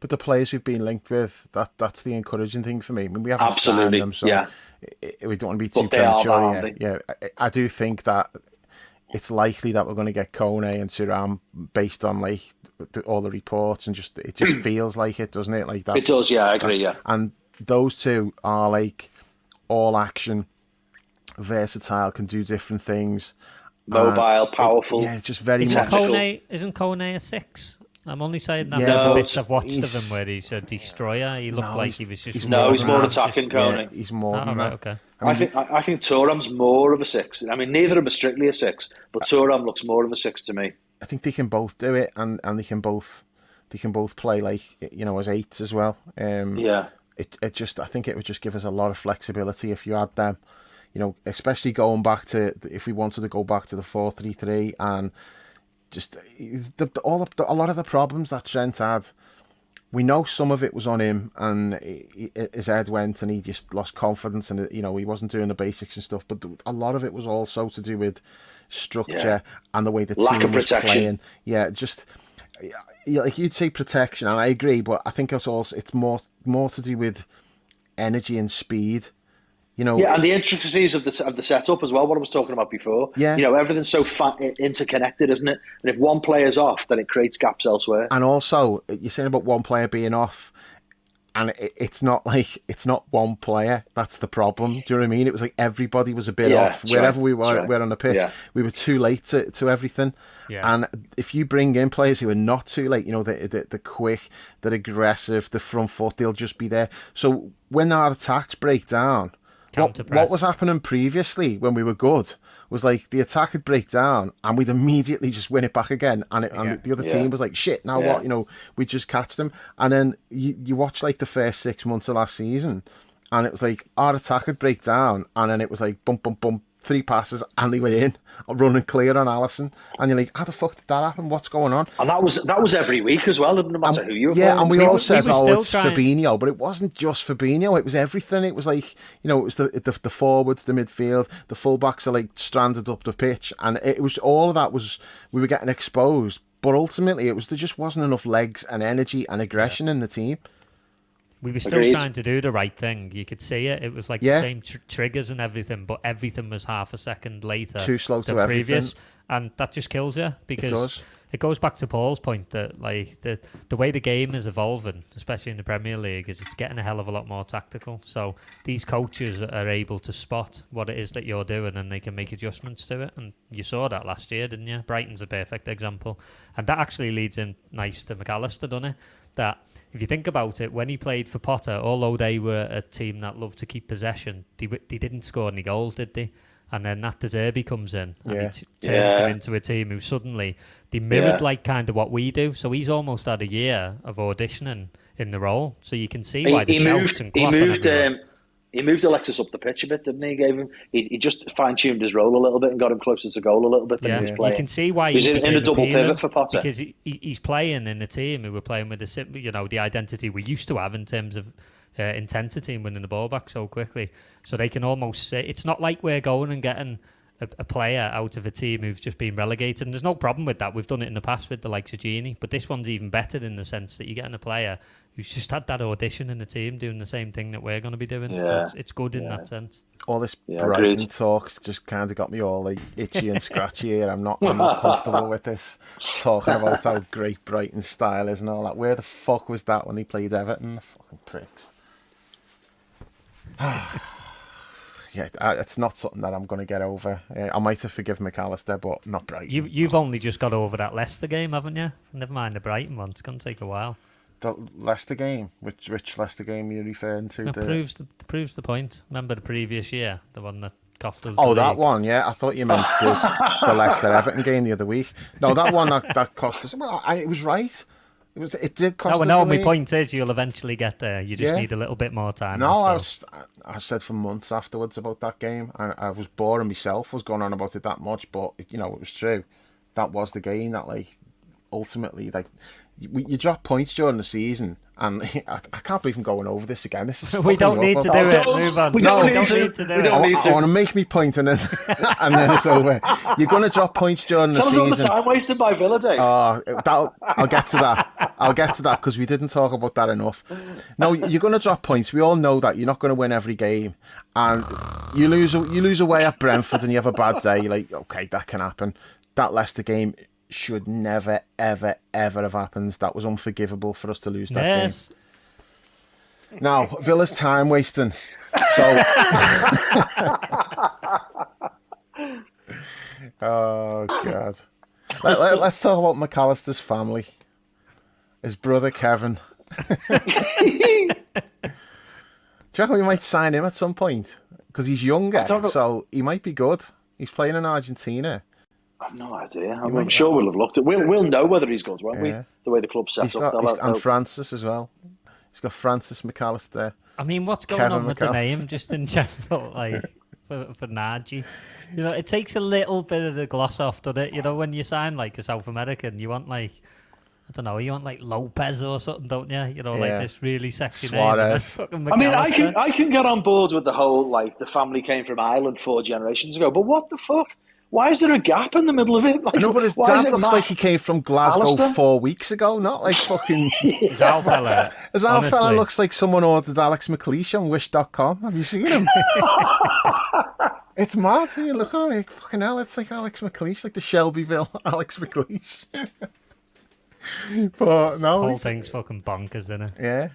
Speaker 2: But the players who've been linked with, that's the encouraging thing for me. I mean, we haven't signed them, so we don't want to be too premature. Yeah, I do think that it's likely that we're going to get Kone and Thuram based on like all the reports, and it just feels like it, doesn't it? Like that.
Speaker 4: It does, yeah, I agree, yeah.
Speaker 2: And those two are like all action, versatile, can do different things.
Speaker 4: Mobile, powerful.
Speaker 2: It's just very
Speaker 3: Isn't
Speaker 2: much.
Speaker 3: Kone a 6? I'm only saying that bits I've watched of him where he's a destroyer. He looked like he was just...
Speaker 4: he's more attacking, Kone.
Speaker 2: Yeah, he's more than that.
Speaker 3: Okay.
Speaker 4: I think Thuram's more of a 6. I mean, neither of them are strictly a 6, but Thuram looks more of a 6 to me.
Speaker 2: I think they can both do it, and they can both play like as 8s as well. I think it would just give us a lot of flexibility if you had them. Especially going back to, if we wanted to go back to the 4-3-3, and just a lot of the problems that Trent had we know some of it was on him, and his head went, and he just lost confidence, and he wasn't doing the basics and stuff. But a lot of it was also to do with structure and the way the team was playing. Yeah, just like you'd say protection, and I agree. But I think it's more to do with energy and speed. And
Speaker 4: the intricacies of the setup as well. What I was talking about before. Yeah, everything's so interconnected, isn't it? And if one player's off, then it creates gaps elsewhere.
Speaker 2: And also, you're saying about one player being off, and it's not one player. That's the problem. Do you know what I mean? It was like everybody was a bit off wherever we were on the pitch. Yeah. We were too late to everything. Yeah. And if you bring in players who are not too late, the quick, the aggressive, the front foot, they'll just be there. So when our attacks break down. What was happening previously when we were good was like the attack would break down and we'd immediately just win it back again, and the other team was like, shit, now what? We just catch them. And then you watch like the first 6 months of last season, and it was like our attack would break down, and then it was like bump, bump, bump, 3 passes, and they were in, running clear on Alisson, and you're like, how the fuck did that happen? What's going on?
Speaker 4: And that was every week as well, no matter who you were playing.
Speaker 2: Yeah, and we all said, it's Fabinho, but it wasn't just Fabinho, it was everything. It was like, it was the forwards, the midfield, the fullbacks are like stranded up the pitch, and it was all of that we were getting exposed, but ultimately there just wasn't enough legs and energy and aggression in the team.
Speaker 3: We were still trying to do the right thing. You could see it. It was like the same triggers and everything, but everything was half a second later.
Speaker 2: Too slow to everything.
Speaker 3: And that just kills you, because it goes back to Paul's point that like the way the game is evolving, especially in the Premier League, is it's getting a hell of a lot more tactical. So these coaches are able to spot what it is that you're doing, and they can make adjustments to it. And you saw that last year, didn't you? Brighton's a perfect example. And that actually leads in nice to Mac Allister, doesn't it? That if you think about it, when he played for Potter, although they were a team that loved to keep possession, they didn't score any goals, did they? And then Nat De Zerbi comes in and he turns them into a team who suddenly, they mirrored like kind of what we do. So he's almost had a year of auditioning in the role. So you can see why the scouts and Klopp
Speaker 4: he moved Alexis up the pitch a bit, didn't he? He just fine-tuned his role a little bit and got him closer to goal a little bit than he was playing.
Speaker 3: You can see why
Speaker 4: he's in a double pivot for Potter.
Speaker 3: Because he's playing in a team who were playing with the identity we used to have in terms of intensity and winning the ball back so quickly. So they can almost say, it's not like we're going and getting a player out of a team who've just been relegated. And there's no problem with that. We've done it in the past with the likes of Gini. But this one's even better in the sense that you're getting a player who's just had that audition in the team doing the same thing that we're going to be doing. Yeah. So it's good in that sense.
Speaker 2: All this Brighton talk just kind of got me all like itchy and scratchy here. I'm not comfortable with this talking about how great Brighton's style is and all that. Where the fuck was that when they played Everton? The fucking pricks. Yeah, it's not something that I'm going to get over. I might have forgiven Mac Allister, but not Brighton.
Speaker 3: You've only just got over that Leicester game, haven't you? Never mind the Brighton one. It's going to take a while.
Speaker 2: The Leicester game? Which Leicester game are you referring to?
Speaker 3: Proves the point. Remember the previous year? The one that cost us
Speaker 2: the that league. One, yeah. I thought you meant the Leicester-Everton game the other week. No, that one that cost us... Well, it was right. It did cost us.
Speaker 3: No, my point is you'll eventually get there. You just need a little bit more time.
Speaker 2: No, I said for months afterwards about that game. I was boring myself. Was going on about it that much, but it was true. That was the game that ultimately you drop points during the season, and I can't believe I'm going over this again. This is
Speaker 3: we don't need to do it. Move on.
Speaker 4: We don't need to.
Speaker 2: I want to make me point and then it's over. You're going to drop points during the season.
Speaker 4: Tell us all the time wasted by Villa, Dave.
Speaker 2: I'll get to that. I'll get to that because we didn't talk about that enough. No, you're going to drop points. We all know that you're not going to win every game, and you lose away at Brentford and you have a bad day. You're like, okay, that can happen. That Leicester game should never, ever, ever have happened. That was unforgivable for us to lose that game. Now, Villa's time wasting. So, oh God. Let's talk about Mac Allister's family. His brother Kevin. Do you reckon we might sign him at some point? Because he's younger, so he might be good. He's playing in Argentina.
Speaker 4: I've no idea. I'm sure we'll have looked at. We'll know whether he's good, won't we? The way the club's set up.
Speaker 2: And Francis as well. He's got Francis Mac Allister.
Speaker 3: I mean, what's going on with the name, just in general, for Nagy? It takes a little bit of the gloss off, doesn't it? When you sign a South American, you want I don't know, you want like Lopez or something, don't you? You know,
Speaker 2: Yeah.
Speaker 3: like this really sexy
Speaker 2: Suarez.
Speaker 3: name.
Speaker 4: I mean, I can get on board with the whole, like, the family came from Ireland 4 generations ago, but what the fuck? Why is there a gap in the middle of it? Like,
Speaker 2: I know, but his
Speaker 4: why is
Speaker 2: dad
Speaker 4: it
Speaker 2: looks
Speaker 4: Mac
Speaker 2: like he came from Glasgow
Speaker 4: Allister?
Speaker 2: 4 weeks ago, not like fucking...
Speaker 3: His old fella.
Speaker 2: His old fella
Speaker 3: honestly.
Speaker 2: looks like someone ordered Alex Mac Allister on Wish.com. Have you seen him? It's mad. You look at him, like, fucking hell, it's like Alex Mac Allister, like the Shelbyville Alex Mac Allister. But no.
Speaker 3: Whole thing's fucking bonkers, isn't it?
Speaker 2: Yeah.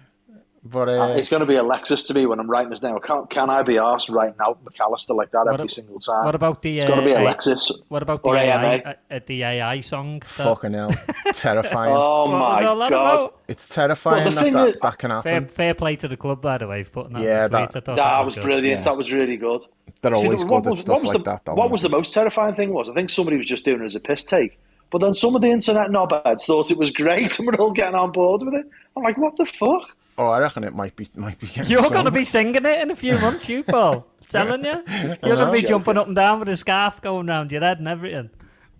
Speaker 2: But
Speaker 4: It's going to be Alexis to me when I'm writing this down. Can I be arsed writing out Mac Allister like that every single time?
Speaker 3: What about the?
Speaker 4: It's going to be Alexis.
Speaker 3: What about the
Speaker 4: or
Speaker 3: AI? The AI song.
Speaker 2: fucking hell. Terrifying.
Speaker 4: Oh
Speaker 3: What was
Speaker 4: my
Speaker 3: all that
Speaker 4: God.
Speaker 3: about?
Speaker 2: It's terrifying
Speaker 4: Well, the thing is-
Speaker 2: that can happen.
Speaker 3: Fair play to the club, by the way, for putting that
Speaker 2: Yeah,
Speaker 3: in the tweet. I thought
Speaker 4: That was
Speaker 3: good.
Speaker 4: brilliant.
Speaker 2: Yeah.
Speaker 4: That was really good.
Speaker 2: They're
Speaker 4: See,
Speaker 2: always good at stuff like that, though.
Speaker 4: What was the most terrifying thing was, I think somebody was just doing it as a piss take, but then some of the internet knobheads thought it was great and we're all getting on board with it. I'm like, what the fuck?
Speaker 2: Oh, I reckon it might be getting
Speaker 3: You're
Speaker 2: sung.
Speaker 3: going to be singing it in a few months, you, Paul. I'm telling you. You're going to be jumping up and down with a scarf going round your head and everything.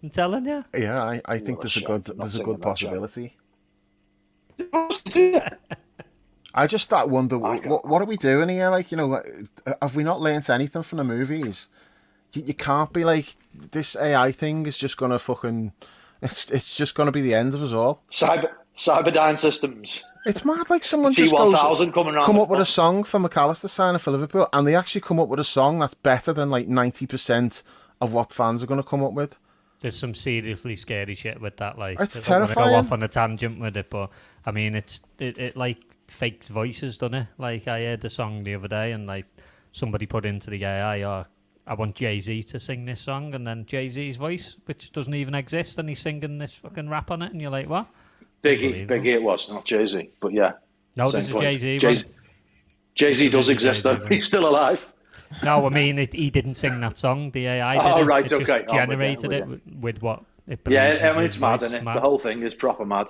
Speaker 3: I'm telling you.
Speaker 2: Yeah, I think there's a good
Speaker 4: singing that
Speaker 2: possibility. I just start wonder what are we doing here? Like, you know, have we not learnt anything from the movies? You can't be like, this AI thing is just gonna fucking, it's just gonna be the end of us all.
Speaker 4: Cyberdyne Systems.
Speaker 2: It's mad. Like someone just
Speaker 4: T1000 coming around
Speaker 2: come
Speaker 4: the
Speaker 2: up with a
Speaker 4: corner.
Speaker 2: song for Mac Allister signing for Liverpool, and they actually come up with a song that's better than like 90% of what fans are gonna come up with.
Speaker 3: There's some seriously scary shit with that. Like,
Speaker 2: It's
Speaker 3: I don't wanna
Speaker 2: terrifying.
Speaker 3: go off on a tangent with it, but I mean, it like fakes voices, doesn't it? Like, I heard the song the other day, and like somebody put into the AI, "Oh, I want Jay-Z to sing this song," and then Jay-Z's voice, which doesn't even exist, and he's singing this fucking rap on it, and you're like, what?
Speaker 4: Biggie it was, not Jay-Z, but yeah.
Speaker 3: No,
Speaker 4: Same
Speaker 3: there's a
Speaker 4: point.
Speaker 3: Jay-Z one.
Speaker 4: Jay-Z does
Speaker 3: There's a
Speaker 4: exist
Speaker 3: Jay-Z
Speaker 4: though.
Speaker 3: one.
Speaker 4: He's still alive.
Speaker 3: No, I mean, he didn't sing that song. The AI did
Speaker 4: Oh,
Speaker 3: it.
Speaker 4: right,
Speaker 3: It just
Speaker 4: okay. Oh,
Speaker 3: generated
Speaker 4: we're
Speaker 3: it with what it
Speaker 4: Yeah,
Speaker 3: believes
Speaker 4: I
Speaker 3: is
Speaker 4: mean,
Speaker 3: his
Speaker 4: it's mad,
Speaker 3: voice.
Speaker 4: isn't it? The whole thing is proper mad.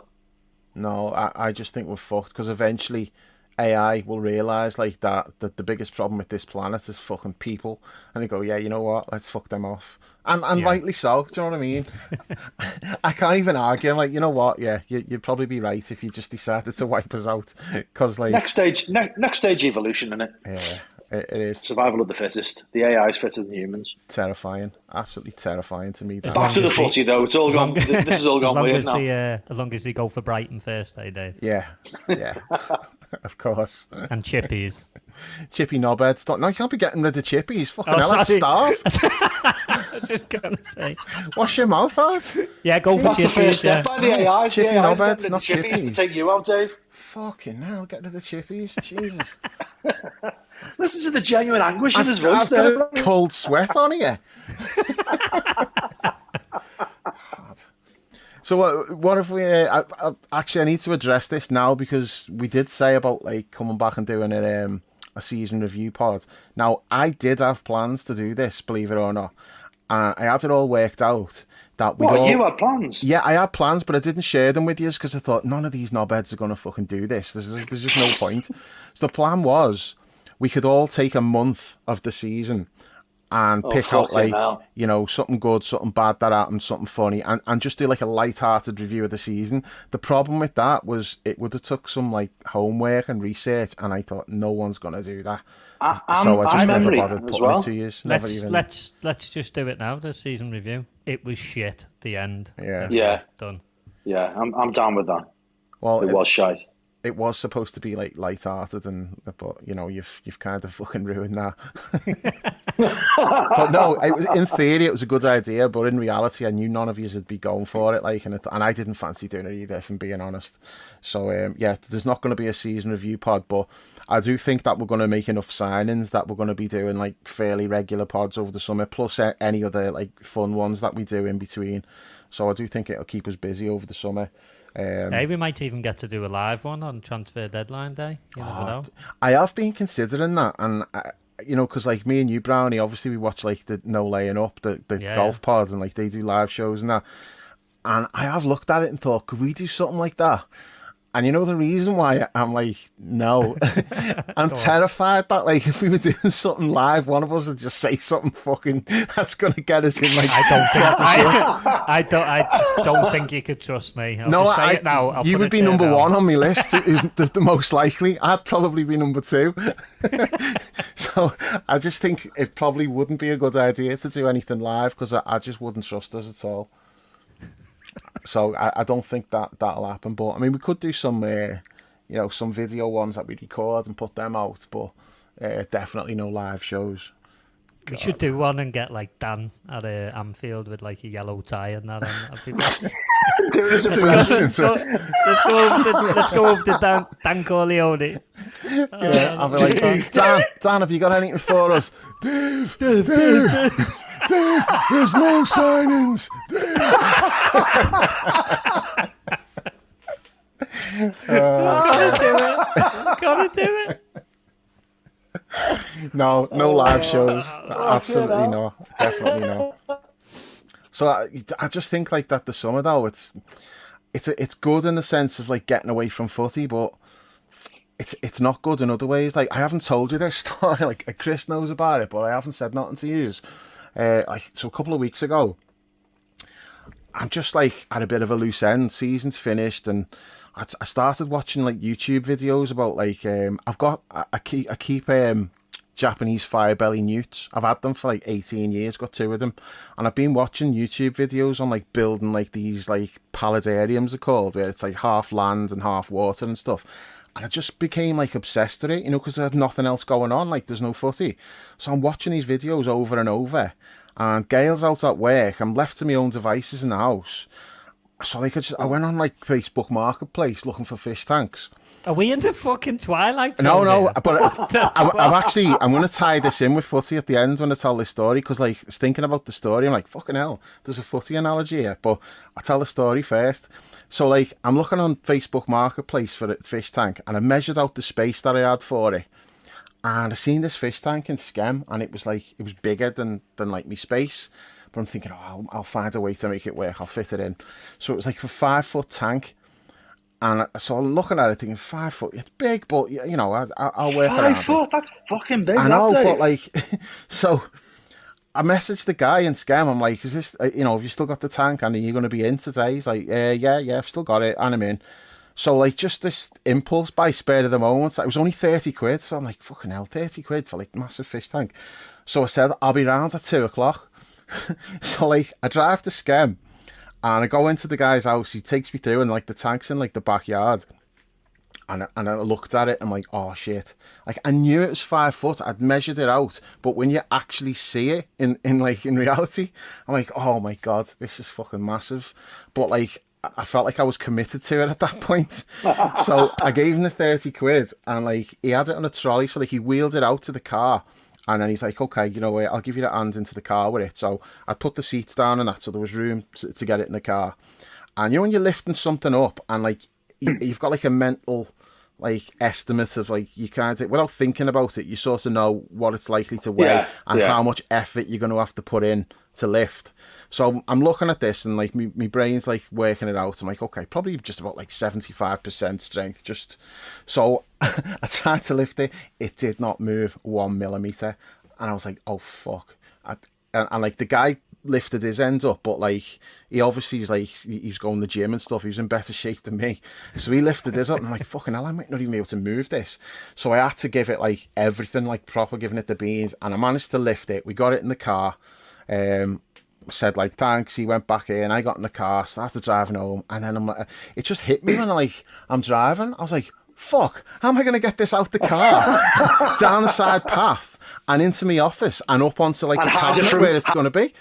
Speaker 2: No, I just think we're fucked because eventually AI will realise like that the biggest problem with this planet is fucking people, and they go, yeah, you know what? Let's fuck them off, and
Speaker 3: Yeah.
Speaker 2: rightly so. Do you know what I mean? I can't even argue. I'm like, you know what? Yeah, you'd probably be right if you just decided to wipe us out, because like
Speaker 4: Next stage evolution, isn't it?
Speaker 2: yeah, it is
Speaker 4: Survival of the fittest. The AI is fitter than humans.
Speaker 2: terrifying, absolutely terrifying to me. That.
Speaker 4: Back to the footy though. It's all gone. This has all gone weird now.
Speaker 3: As long as they go for Brighton first, Dave.
Speaker 2: Yeah, of course.
Speaker 3: And Chippies.
Speaker 2: Chippy knobheads. No, you can't be getting rid of Chippy. He's fucking
Speaker 3: Oh,
Speaker 2: hell, that's
Speaker 3: sorry.
Speaker 2: starve.
Speaker 3: I was just going to say.
Speaker 2: Wash your mouth out.
Speaker 3: Yeah, go for
Speaker 4: That's the first
Speaker 3: Chippies.
Speaker 4: step
Speaker 3: Yeah.
Speaker 4: by the AI.
Speaker 2: Chippy
Speaker 4: The AI's
Speaker 2: knobheads,
Speaker 4: getting
Speaker 2: not
Speaker 4: the chippies
Speaker 2: chippies.
Speaker 4: to take you out, Dave.
Speaker 2: Fucking hell, get rid of the Chippies. Jesus.
Speaker 4: Listen to the genuine anguish in his voice
Speaker 2: I've got
Speaker 4: there.
Speaker 2: a cold sweat on here. So what if we? Actually, I need to address this now because we did say about like coming back and doing a season review pod. Now, I did have plans to do this, believe it or not. I had it all worked out. That we
Speaker 4: What, you had plans?
Speaker 2: Yeah, I had plans, but I didn't share them with you because I thought none of these knobheads are going to fucking do this. There's just no point. So the plan was we could all take a month of the season and pick out
Speaker 4: fucking
Speaker 2: like,
Speaker 4: hell.
Speaker 2: you know, something good, something bad that happened, something funny, and just do like a light-hearted review of the season. The problem with that was it would have took some like homework and research, and I thought no one's going to do that. So I just never
Speaker 4: memory
Speaker 2: bothered
Speaker 4: as
Speaker 2: putting
Speaker 4: well.
Speaker 2: it to use. Never even.
Speaker 3: Let's just do it now. The season review. It was shit. The end.
Speaker 2: Yeah.
Speaker 4: Yeah.
Speaker 3: Done.
Speaker 4: Yeah, I'm down with that.
Speaker 2: Well,
Speaker 4: It was shite.
Speaker 2: it was supposed to be like light-hearted, but you know you've kind of fucking ruined that. But no, it was, in theory it was a good idea, but in reality I knew none of you would be going for it, like, and I didn't fancy doing it either, if I'm being honest. So yeah, there's not going to be a season review pod, but I do think that we're going to make enough signings that we're going to be doing like fairly regular pods over the summer, plus any other like fun ones that we do in between. So I do think it'll keep us busy over the summer.
Speaker 3: Hey, we might even get to do a live one on transfer deadline day. You never know.
Speaker 2: I have been considering that, and you know, because like me and you, Brownie, obviously we watch like the No Laying Up, the golf pods, and like they do live shows and that. And I have looked at it and thought, could we do something like that? And you know the reason why I'm like, no. I'm terrified that, like, if we were doing something live, one of us would just say something fucking that's going to get us in, like,
Speaker 3: I don't think you could trust me. I'll just say it now.
Speaker 2: You would be number one on my list, who's the most likely. I'd probably be number two. So I just think it probably wouldn't be a good idea to do anything live, because I just wouldn't trust us at all. So I don't think that'll happen. But I mean, we could do some, some video ones that we record and put them out. But definitely no live shows.
Speaker 3: We should do one and get like Dan at Anfield with like a yellow tie and that. Let's go over to Dan Corleone.
Speaker 2: I'll be like, Dan, have you got anything for us? Dave, there's no signings.
Speaker 3: Gotta do it.
Speaker 2: No live shows. Absolutely no. Definitely no. So I just think like that the summer though, it's good in the sense of like getting away from footy, but it's not good in other ways. Like, I haven't told you this story. Like, Chris knows about it, but I haven't said nothing to you. So a couple of weeks ago, I'm just like at a bit of a loose end. Season's finished, and I started watching like YouTube videos about like I keep Japanese firebelly newts. I've had them for like 18 years, got 2 of them, and I've been watching YouTube videos on like building like these like paludariums, they're called, where it's like half land and half water and stuff. And I just became like obsessed with it, because I had nothing else going on. Like, there's no footy, so I'm watching these videos over and over. And Gail's out at work. I'm left to my own devices in the house. So like I went on like Facebook Marketplace looking for fish tanks.
Speaker 3: Are we in the fucking twilight zone?
Speaker 2: No, but I'm going to tie this in with footy at the end when I tell this story, because like, I was thinking about the story. I'm like, fucking hell, there's a footy analogy here, but I'll tell the story first. So like, I'm looking on Facebook Marketplace for a fish tank, and I measured out the space that I had for it. And I seen this fish tank in Skem, and it was bigger than like me space. But I'm thinking, I'll find a way to make it work. I'll fit it in. So it was like a 5-foot tank. And so I'm looking at it thinking, 5 foot, it's big, but I'll work around it.
Speaker 4: 5 foot, that's fucking big.
Speaker 2: I know, but like, so I messaged the guy in Skem. I'm like, is this, have you still got the tank? And are you going to be in today? He's like, yeah, I've still got it, and I'm in. So like, just this impulse by spur of the moment, it was only 30 quid. So I'm like, fucking hell, 30 quid for like massive fish tank. So I said, I'll be round at 2:00. So like, I drive to Skem, and I go into the guy's house. He takes me through, and like the tank's in like the backyard. And I looked at it. I'm like, oh shit! Like, I knew it was 5 foot. I'd measured it out, but when you actually see it in reality, I'm like, oh my god, this is fucking massive. But like, I felt like I was committed to it at that point. So I gave him the 30 quid, and like, he had it on a trolley. So like, he wheeled it out to the car. And then he's like, okay, you know what, I'll give you the hand into the car with it. So I put the seats down and that, so there was room to get it in the car. And when you're lifting something up, and like, you've got like a mental like estimate of like, you kind of, without thinking about it, you sort of know what it's likely to weigh and how much effort you're going to have to put in to lift. So I'm looking at this, and like, my brain's like working it out. I'm like, okay, probably just about like 75% strength. Just so I tried to lift it. It did not move 1 millimeter. And I was like, oh fuck. And like, the guy lifted his end up, but like, he obviously is like, he's going to the gym and stuff. He was in better shape than me. So he lifted his up, and I'm like, fucking hell, I might not even be able to move this. So I had to give it like everything, like proper giving it the beans. And I managed to lift it. We got it in the car. Said like, thanks. He went back in. I got in the car, started driving home, and then I'm like, it just hit me when I'm driving. I was like, fuck, how am I going to get this out the car? Down the side path and into my office and up onto like the cabinet where it's going to be.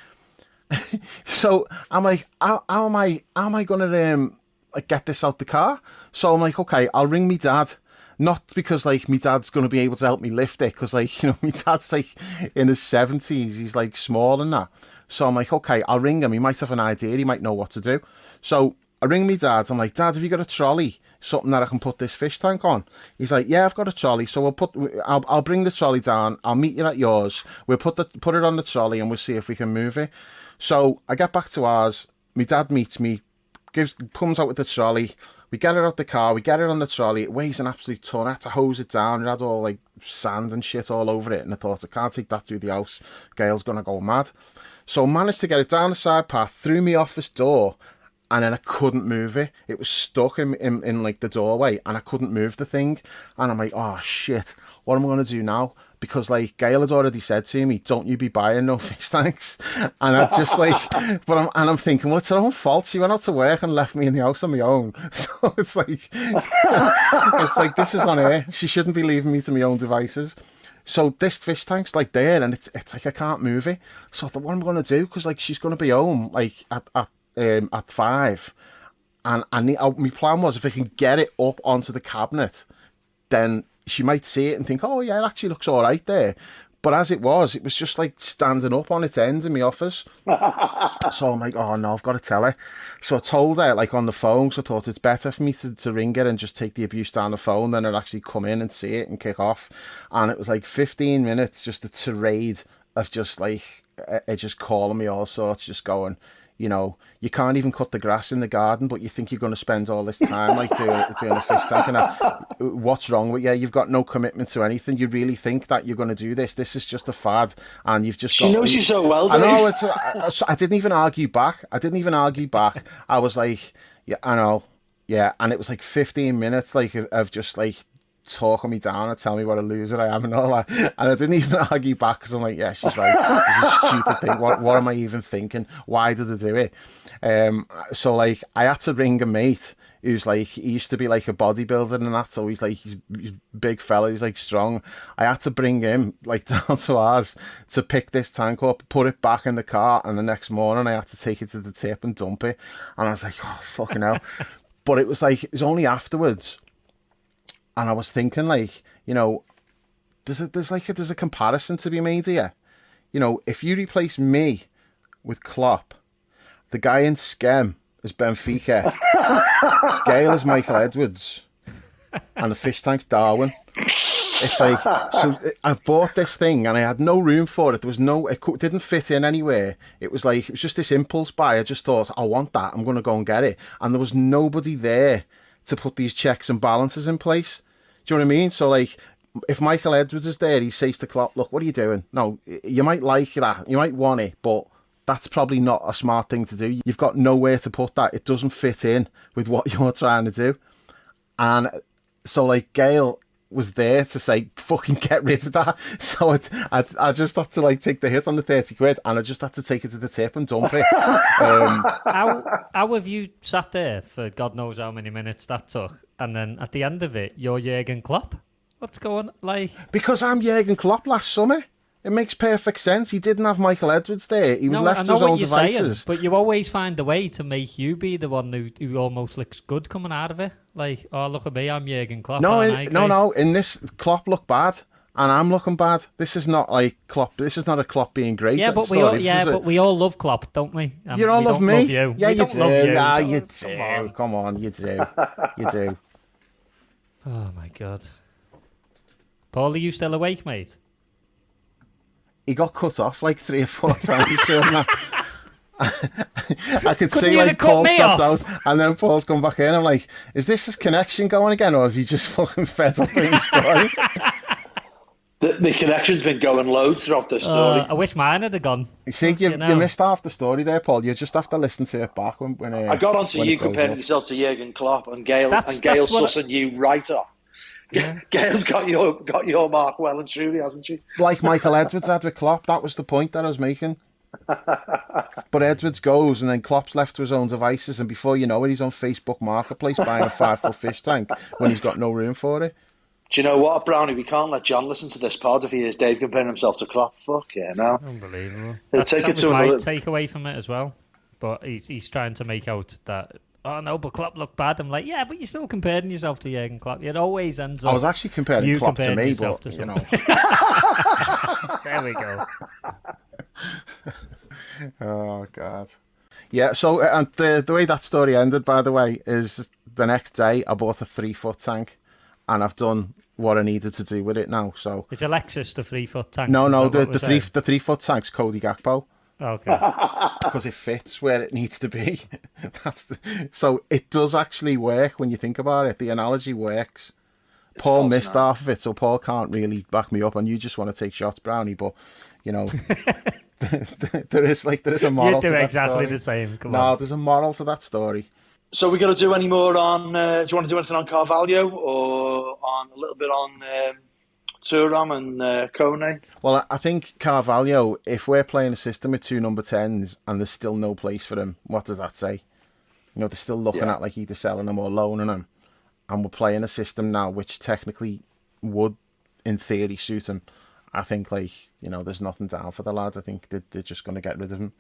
Speaker 2: So I'm like, how am I going to like get this out the car? So I'm like, okay, I'll ring me dad. Not because like my dad's going to be able to help me lift it, because like, my dad's like in his 70s, he's like small and that. So I'm like, okay, I'll ring him. He might have an idea. He might know what to do. So I ring me dad. I'm like, Dad, have you got a trolley? Something that I can put this fish tank on? He's like, yeah, I've got a trolley. So I'll bring the trolley down. I'll meet you at yours. We'll put it on the trolley, and we'll see if we can move it. So I get back to ours. My dad meets me, comes out with the trolley. We get her out the car, we get her on the trolley. It weighs an absolute ton. I had to hose it down. It had all like sand and shit all over it. And I thought, I can't take that through the house. Gail's going to go mad. So I managed to get it down the side path, through my office door, and then I couldn't move it. It was stuck in like the doorway, and I couldn't move the thing. And I'm like, oh shit, what am I going to do now? Because like Gail had already said to me, don't you be buying no fish tanks. And I just like, I'm thinking, well, it's her own fault. She went out to work and left me in the house on my own. So it's like, this is on her. She shouldn't be leaving me to my own devices. So this fish tank's like there, and it's like I can't move it. So I thought, what am I going to do? Because like she's going to be home like at 5, and my plan was, if I can get it up onto the cabinet, then she might see it and think, oh yeah, it actually looks all right there. But as it was just like standing up on its end in my office. So I'm like, oh no, I've got to tell her. So I told her like on the phone. So I thought it's better for me to ring her and just take the abuse down the phone than it actually come in and see it and kick off. And it was like 15 minutes, just a tirade of just like, just calling me all sorts, just going, you know, you can't even cut the grass in the garden, but you think you're going to spend all this time like doing a fish tank. And what's wrong with you? You've got no commitment to anything. You really think that you're going to do this? This is just a fad, and you've just.
Speaker 4: She knows you so well, Dave.
Speaker 2: I know. I didn't even argue back. I was like, yeah, I know, yeah, and it was like 15 minutes like of just like talking me down and tell me what a loser I am and all that, and I didn't even argue back because I'm like, yeah, she's right, it's a stupid thing, what am I even thinking, why did I do it? So like I had to ring a mate who's like, he used to be like a bodybuilder and that, so he's big fella, he's like strong. I had to bring him like down to ours to pick this tank up, put it back in the car, and the next morning I had to take it to the tip and dump it, and I was like, oh fucking hell. But it was only afterwards. And I was thinking, like, you know, there's a comparison to be made here. You know, if you replace me with Klopp, the guy in Skem is Benfica, Gail is Michael Edwards, and the fish tank's Darwin. It's like, so I bought this thing and I had no room for it. There was it didn't fit in anywhere. It was just this impulse buy. I just thought, I want that. I'm going to go and get it. And there was nobody there to put these checks and balances in place. Do you know what I mean? So like, if Michael Edwards is there, he says to Klopp, look, what are you doing? No, you might like that, you might want it, but that's probably not a smart thing to do. You've got nowhere to put that. It doesn't fit in with what you're trying to do. And so like Gail was there to say, fucking get rid of that. So I just had to like take the hit on the 30 quid, and I just had to take it to the tip and dump it.
Speaker 3: How have you sat there for God knows how many minutes that took, and then at the end of it, you're Jurgen Klopp? What's going on? Like,
Speaker 2: because I'm Jurgen Klopp last summer. It makes perfect sense. He didn't have Michael Edwards there. He was left to his own devices.
Speaker 3: Saying, but you always find a way to make you be the one who almost looks good coming out of it. Like, oh, look at me, I'm Jurgen Klopp.
Speaker 2: No, in this, Klopp looked bad, and I'm looking bad. This is not like Klopp. This is not a Klopp being great.
Speaker 3: Yeah, but we all love Klopp, don't we?
Speaker 2: You all love me.
Speaker 3: Love you.
Speaker 2: Yeah, you do.
Speaker 3: Yeah,
Speaker 2: you do. Come on, you do. You do.
Speaker 3: Oh my God. Paul, are you still awake, mate?
Speaker 2: He got cut off like 3 or 4 times during that. I could see like Paul stopped out, and then Paul's come back in. I'm like, is this his connection going again, or is he just fucking fed up with his story?
Speaker 4: The connection's been going loads throughout the story.
Speaker 3: I wish mine had gone.
Speaker 2: You see, you missed half the story there, Paul. You just have to listen to it back when
Speaker 4: I got onto you comparing yourself to Jurgen Klopp and Gail sussing you right off. Yeah. Gail's got your mark well and truly, hasn't she?
Speaker 2: Like Michael Edwards had with Klopp. That was the point that I was making. But Edwards goes, and then Klopp's left to his own devices, and before you know it, he's on Facebook Marketplace buying a 5-foot fish tank when he's got no room for it.
Speaker 4: Do you know what, Brownie? We can't let John listen to this pod if he hears Dave comparing himself to Klopp. Fuck yeah, no.
Speaker 3: Unbelievable. That was my takeaway from it as well. But he's trying to make out that, oh no, but Klopp looked bad. I'm like, yeah, but you're still comparing yourself to Jurgen Klopp. It always ends up.
Speaker 2: I was actually comparing Klopp to me, but you know.
Speaker 3: There we go.
Speaker 2: Oh God. Yeah. So, and the way that story ended, by the way, is the next day I bought a 3-foot tank, and I've done what I needed to do with it now. So
Speaker 3: is Alexis the 3-foot tank?
Speaker 2: No, the 3-foot tank's Cody Gakpo.
Speaker 3: Okay.
Speaker 2: because it fits where it needs to be. So it does actually work when you think about it. The analogy works. Paul missed half of it, so Paul can't really back me up, and you just want to take shots, Brownie. But there is a moral.
Speaker 3: You do
Speaker 2: to that
Speaker 3: exactly
Speaker 2: story.
Speaker 3: the same. Come
Speaker 2: No,
Speaker 3: on.
Speaker 2: there's a moral to that story.
Speaker 4: So we're going to do any more on... do you want to do anything on Carvalho or on a little bit on Thuram and Kone?
Speaker 2: Well, I think Carvalho, if we're playing a system with 2 number 10s and there's still no place for him, what does that say? They're still looking at like either selling him or loaning him. And we're playing a system now which technically would, in theory, suit him. I think, there's nothing down for the lads. I think they're just going to get rid of him.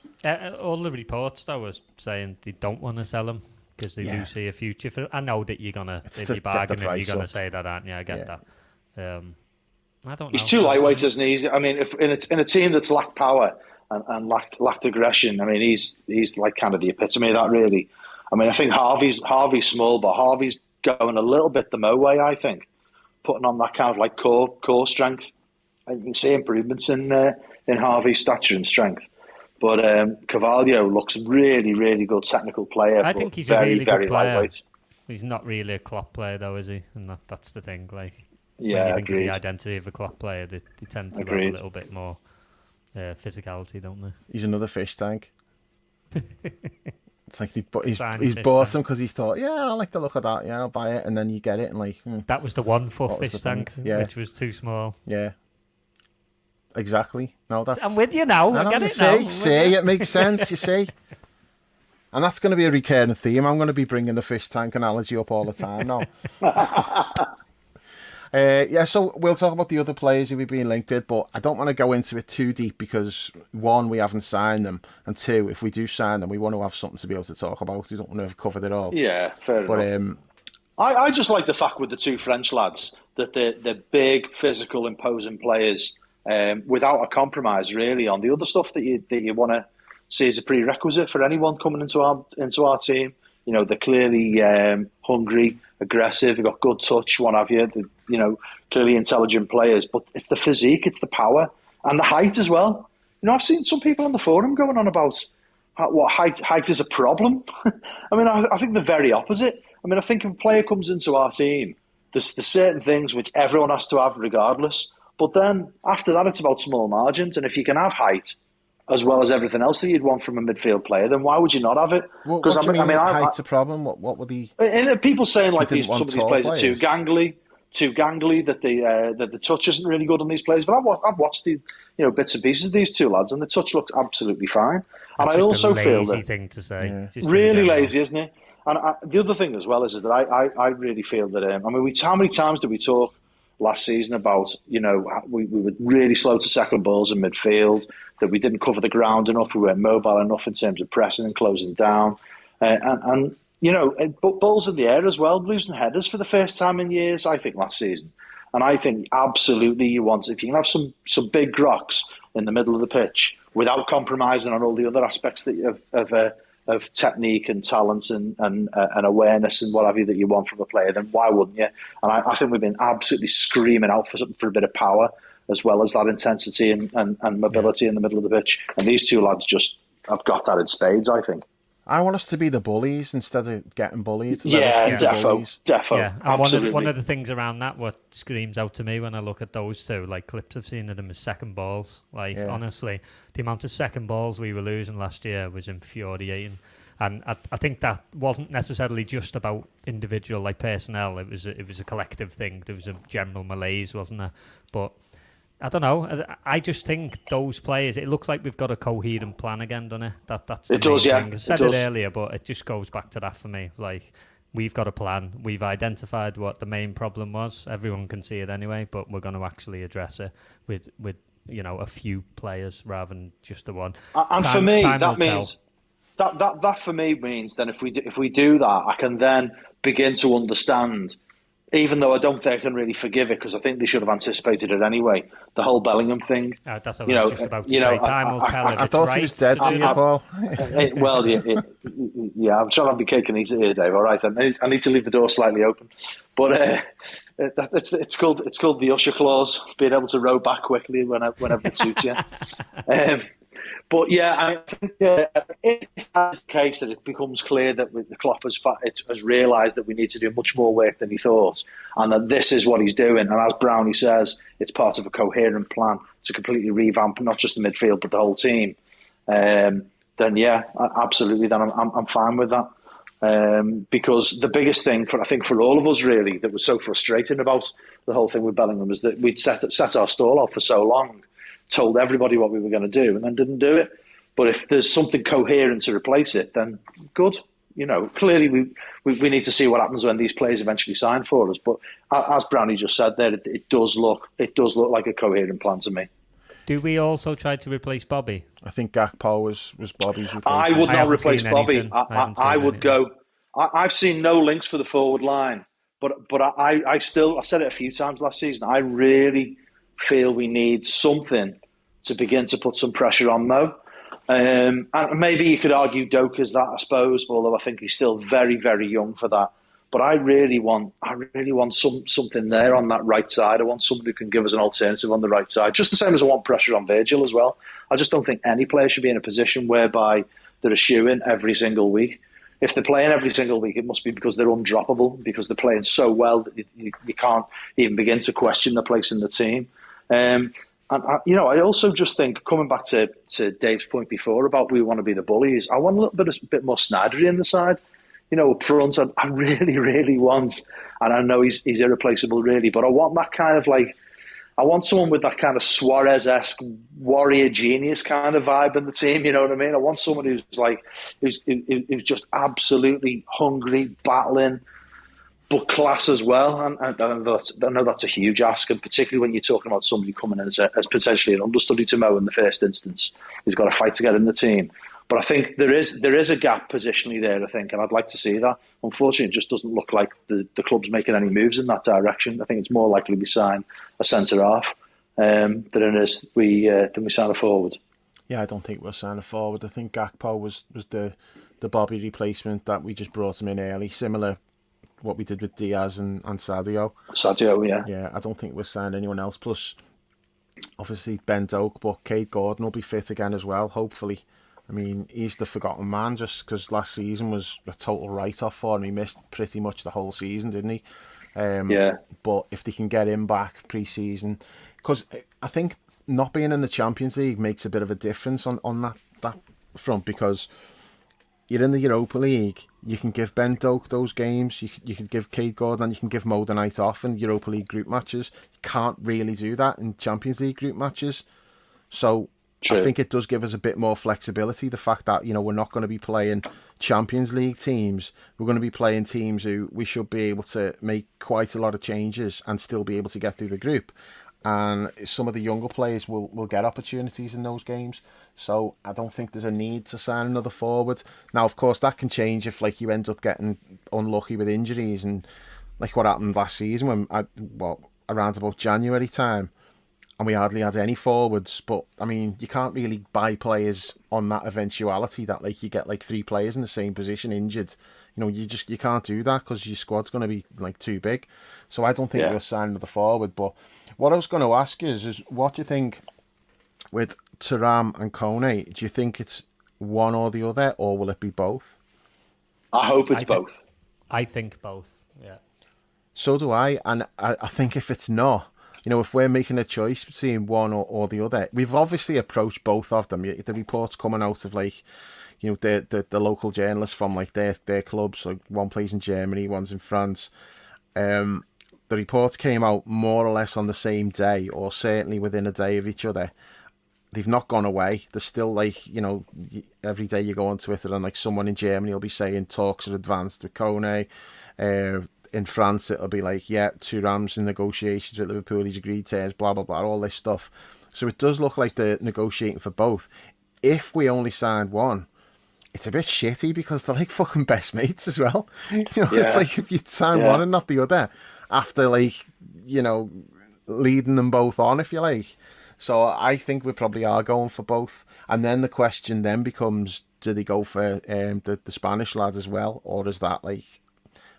Speaker 3: All the reports, though, was saying they don't want to sell him because they do see a future for. I know that you're gonna, if you're bargaining, you're gonna say that, aren't you? I get that. I don't know.
Speaker 4: He's too lightweight, isn't he? I mean, if in a team that's lacked power and lacked aggression, I mean, he's like kind of the epitome of that, really. I mean, I think Harvey's small, but Harvey's going a little bit the Mo way, I think, putting on that kind of like core strength. And you can see improvements in Harvey's stature and strength. But Carvalho looks really, really good technical player.
Speaker 3: I think he's
Speaker 4: very,
Speaker 3: a really
Speaker 4: very
Speaker 3: good player.
Speaker 4: lightweight.
Speaker 3: He's not really a Klopp player, though, is he? And that's the thing. Like,
Speaker 4: Yeah,
Speaker 3: when you think
Speaker 4: agreed.
Speaker 3: of the identity of a Klopp player, they tend to have a little bit more physicality, don't they?
Speaker 2: He's another fish tank. It's like he's bought him because he thought, I like the look of that, I'll buy it, and then you get it, and
Speaker 3: that was the 1 foot fish tank,
Speaker 2: yeah.
Speaker 3: which was too small.
Speaker 2: Yeah, exactly. No,
Speaker 3: I'm with you now. I get it now.
Speaker 2: See, it makes sense. You see, and that's going to be a recurring theme. I'm going to be bringing the fish tank analogy up all the time now. So we'll talk about the other players who we've been linked with, but I don't want to go into it too deep because, 1, we haven't signed them, and 2, if we do sign them, we want to have something to be able to talk about. We don't want to have covered it all.
Speaker 4: Yeah, fair enough. I just like the fact with the 2 French lads that they're big, physical, imposing players without a compromise, really, on the other stuff that you want to see as a prerequisite for anyone coming into our team. They're clearly hungry, aggressive, they've got good touch, what have you. Clearly intelligent players, but it's the physique, it's the power, and the height as well. I've seen some people on the forum going on about what height is a problem. I mean, I think the very opposite. I mean, I think if a player comes into our team, there's certain things which everyone has to have regardless. But then after that, it's about small margins, and if you can have height as well as everything else that you'd want from a midfield player, then why would you not have it?
Speaker 2: Because height's a problem. What were the
Speaker 4: people saying like some of these players are too gangly, that the touch isn't really good on these players? But I've watched the bits and pieces of these 2 lads, and the touch looks absolutely fine.
Speaker 3: That's
Speaker 4: and I
Speaker 3: just
Speaker 4: also
Speaker 3: a lazy
Speaker 4: feel that
Speaker 3: thing to say,
Speaker 4: really lazy, isn't it? And the other thing as well is that I really feel that how many times did we talk last season about we were really slow to second balls in midfield, that we didn't cover the ground enough, we weren't mobile enough in terms of pressing and closing down, and balls in the air as well, losing headers for the first time in years, I think, last season. And I think absolutely if you can have some big grocks in the middle of the pitch without compromising on all the other aspects of technique and talent and awareness and what have you that you want from a player, then why wouldn't you? And I think we've been absolutely screaming out for a bit of power as well as that intensity and mobility in the middle of the pitch. And these 2 lads just have got that in spades, I think.
Speaker 2: I want us to be the bullies instead of getting bullied.
Speaker 4: Defo.
Speaker 3: Yeah, and
Speaker 4: absolutely.
Speaker 3: one of the things around that, what screams out to me when I look at those 2, like clips I've seen of them, is second balls. Honestly, the amount of second balls we were losing last year was infuriating. And I think that wasn't necessarily just about individual personnel. It was a collective thing. There was a general malaise, wasn't there? But I don't know. I just think those players, it looks like we've got a coherent plan again, doesn't it? That's the main thing. I said it earlier, but it just goes back to that for me. Like, we've got a plan. We've identified what the main problem was. Everyone can see it anyway, but we're going to actually address it with a few players rather than just the one.
Speaker 4: And for me, that means that for me means then if we do that, I can then begin to understand. Even though I don't think I can really forgive it, because I think they should have anticipated it anyway. The whole Bellingham thing.
Speaker 3: That's what I was just about to say. Time will tell.
Speaker 2: I thought he was dead to you, Paul.
Speaker 4: I'm trying to have my cake and eat it here, Dave. All right, I need to leave the door slightly open. But it's called the Usher clause, being able to row back quickly whenever it suits you. But yeah, I think if that's the case, that it becomes clear that the Klopp has realised that we need to do much more work than he thought, and that this is what he's doing. And as Brownie says, it's part of a coherent plan to completely revamp not just the midfield but the whole team. Then yeah, absolutely. Then I'm fine with that. Because the biggest thing I think for all of us really that was so frustrating about the whole thing with Bellingham is that we'd set our stall out for so long, told everybody what we were going to do, and then didn't do it. But if there's something coherent to replace it, then good. Clearly we need to see what happens when these players eventually sign for us. But as Brownie just said there, it does look like a coherent plan to me.
Speaker 3: Do we also try to replace Bobby?
Speaker 2: I think Gakpo was Bobby's replacement.
Speaker 4: I would not replace Bobby. I would go. I've seen no links for the forward line, but I said it a few times last season. I really feel we need something to begin to put some pressure on Mo. And maybe you could argue Doka's that, I suppose, although I think he's still very, very young for that. But I really want something there on that right side. I want somebody who can give us an alternative on the right side, just the same as I want pressure on Virgil as well. I just don't think any player should be in a position whereby they're a shoo-in every single week. If they're playing every single week, it must be because they're undroppable, because they're playing so well that you can't even begin to question their place in the team. And I also just think, coming back to Dave's point before about we want to be the bullies, I want a bit more Snydery in the side. Up front, I really, really want, and I know he's irreplaceable really, but I want that kind of I want someone with that kind of Suarez-esque warrior genius kind of vibe in the team. You know what I mean? I want someone who's just absolutely hungry, battling, but class as well. And I know that's a huge ask, and particularly when you're talking about somebody coming in as potentially an understudy to Mo in the first instance, who's got to fight to get in the team. But I think there is a gap positionally there, I think, and I'd like to see that. Unfortunately, it just doesn't look like the club's making any moves in that direction. I think it's more likely we sign a centre-half than it is we sign a forward.
Speaker 2: Yeah, I don't think we'll sign a forward. I think Gakpo was the Bobby replacement that we just brought him in early, similar what we did with Diaz and Sadio.
Speaker 4: Sadio, yeah.
Speaker 2: Yeah, I don't think we'll sign anyone else. Plus, obviously, Ben Doak, but Cade Gordon will be fit again as well, hopefully. I mean, he's the forgotten man just because last season was a total write-off for him. He missed pretty much the whole season, didn't he?
Speaker 4: Yeah.
Speaker 2: But if they can get him back pre-season... Because I think not being in the Champions League makes a bit of a difference on that front, because you're in the Europa League, you can give Ben Doak those games, you can give Cade Gordon, and you can give Mo the night off in Europa League group matches. You can't really do that in Champions League group matches. So... True. I think it does give us a bit more flexibility, the fact that, we're not going to be playing Champions League teams. We're going to be playing teams who we should be able to make quite a lot of changes and still be able to get through the group. And some of the younger players will get opportunities in those games. So I don't think there's a need to sign another forward. Now, of course, that can change if you end up getting unlucky with injuries, and like what happened last season around about January time. And we hardly had any forwards. But, I mean, you can't really buy players on that eventuality that, you get, 3 players in the same position injured. You can't do that because your squad's going to be, too big. So I don't think we'll sign another forward. But what I was going to ask is what do you think with Thuram and Kone? Do you think it's one or the other, or will it be both?
Speaker 4: I hope it's both.
Speaker 3: I think both, yeah.
Speaker 2: So do I. And I think if it's not, if we're making a choice between one or the other, we've obviously approached both of them. The reports coming out of the local journalists from their clubs, one plays in Germany, one's in France. The reports came out more or less on the same day, or certainly within a day of each other. They've not gone away. They're still every day you go on Twitter and someone in Germany will be saying talks are advanced with Kone. In France, it'll be Thuram's in negotiations with Liverpool, he's agreed terms, blah, blah, blah, all this stuff. So it does look like they're negotiating for both. If we only signed one, it's a bit shitty because they're fucking best mates as well. It's if you sign one and not the other, after leading them both on, if you like. So I think we probably are going for both. And then the question then becomes, do they go for the Spanish lad as well? Or is that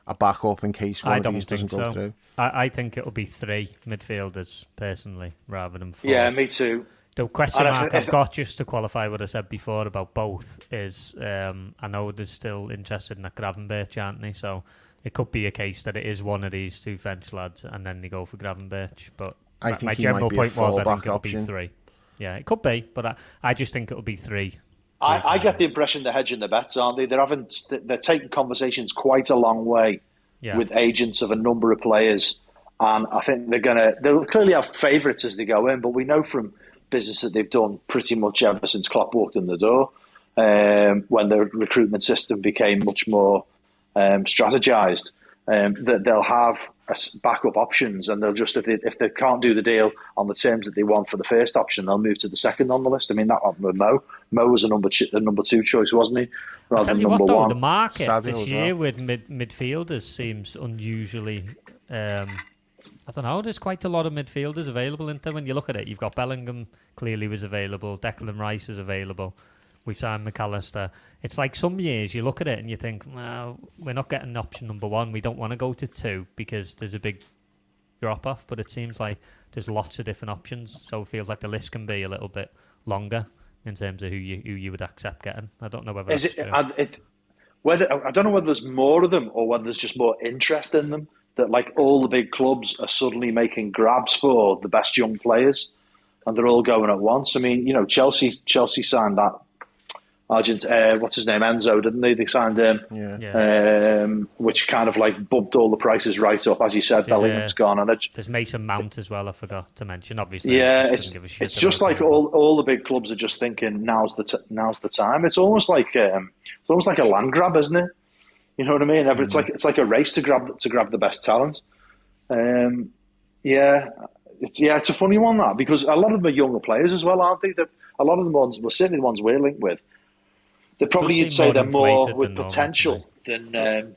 Speaker 2: a backup in case one of these doesn't go through?
Speaker 3: I think it'll be 3 midfielders, personally, rather than 4.
Speaker 4: Yeah, me too.
Speaker 3: The question mark I've got, just to qualify what I said before about both, is I know they're still interested in that Gravenberch, aren't they? So it could be a case that it is one of these two French lads and then they go for Gravenberch. But my general point was I think it'll be 3. Yeah, it could be, but I just think it'll be 3.
Speaker 4: I get the impression they're hedging their bets, aren't they? They're taking conversations quite a long way with agents of a number of players. And I think they'll clearly have favourites as they go in, but we know from business that they've done pretty much ever since Klopp walked in the door, when the recruitment system became much more strategised, that they'll have backup options, and they'll just, if they can't do the deal on the terms that they want for the first option, they'll move to the second on the list. I mean, that happened with Mo. Mo was a number 2 choice, wasn't he? Rather than number 1.
Speaker 3: The market this year with midfielders seems unusually... I don't know, there's quite a lot of midfielders available, isn't there? When you look at it, you've got Bellingham, clearly was available, Declan Rice is available, we signed Mac Allister. It's like some years you look at it and you think, well, we're not getting option number 1, we don't want to go to 2 because there's a big drop-off, but it seems like there's lots of different options, so it feels like the list can be a little bit longer in terms of who you would accept getting. I don't know whether that's true.
Speaker 4: I don't know whether there's more of them or whether there's just more interest in them, that like all the big clubs are suddenly making grabs for the best young players and they're all going at once. I mean, you know, Chelsea signed that what's his name, Enzo, didn't they? They signed him, which kind of like bumped all the prices right up. As you said, Bellingham's gone. And
Speaker 3: there's Mason Mount as well, I forgot to mention, obviously.
Speaker 4: Yeah, it's just like all the big clubs are just thinking, now's the time. It's almost like a land grab, isn't it? You know what I mean? It's like a race to grab the best talent. It's a funny one, that, because a lot of them are younger players as well, aren't they? A lot of the certainly the ones we're linked with, they're probably, you'd say, they're more with potential than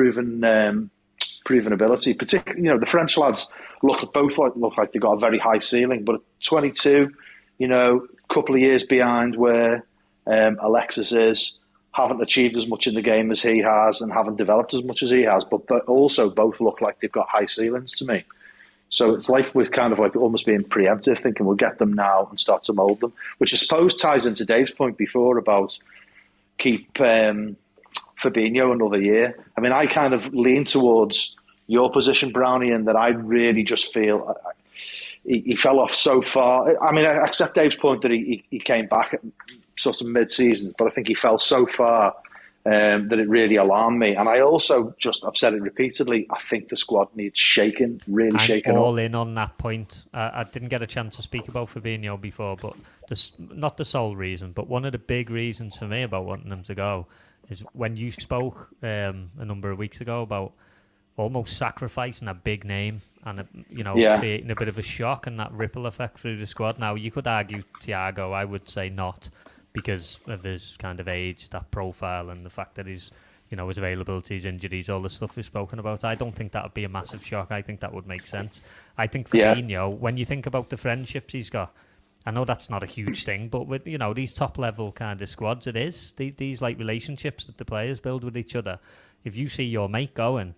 Speaker 4: proven ability. Particularly, you know, the French lads look like they've got a very high ceiling, but at 22, you know, a couple of years behind where Alexis is. Haven't achieved as much in the game as he has and haven't developed as much as he has, but also both look like they've got high ceilings to me. So it's like we're kind of like almost being preemptive, thinking we'll get them now and start to mould them, which I suppose ties into Dave's point before about keep Fabinho another year. I mean, I kind of lean towards your position, Brownie, in that I really just feel he fell off so far. I mean, I accept Dave's point that he came back at sort of mid-season, but I think he fell so far that it really alarmed me. And I also I've said it repeatedly, I think the squad needs shaking, really shaking up.
Speaker 3: I'm all in on that point. I didn't get a chance to speak about Fabinho before, but not the sole reason, but one of the big reasons for me about wanting them to go is when you spoke a number of weeks ago about almost sacrificing a big name and creating a bit of a shock and that ripple effect through the squad. Now, you could argue Thiago, I would say not, because of his kind of age, that profile, and the fact that his availability, his injuries, all the stuff we've spoken about. I don't think that would be a massive shock. I think that would make sense. I think Fabinho, when you think about the friendships he's got, I know that's not a huge thing, but with these top level kind of squads, it is these like relationships that the players build with each other. If you see your mate going,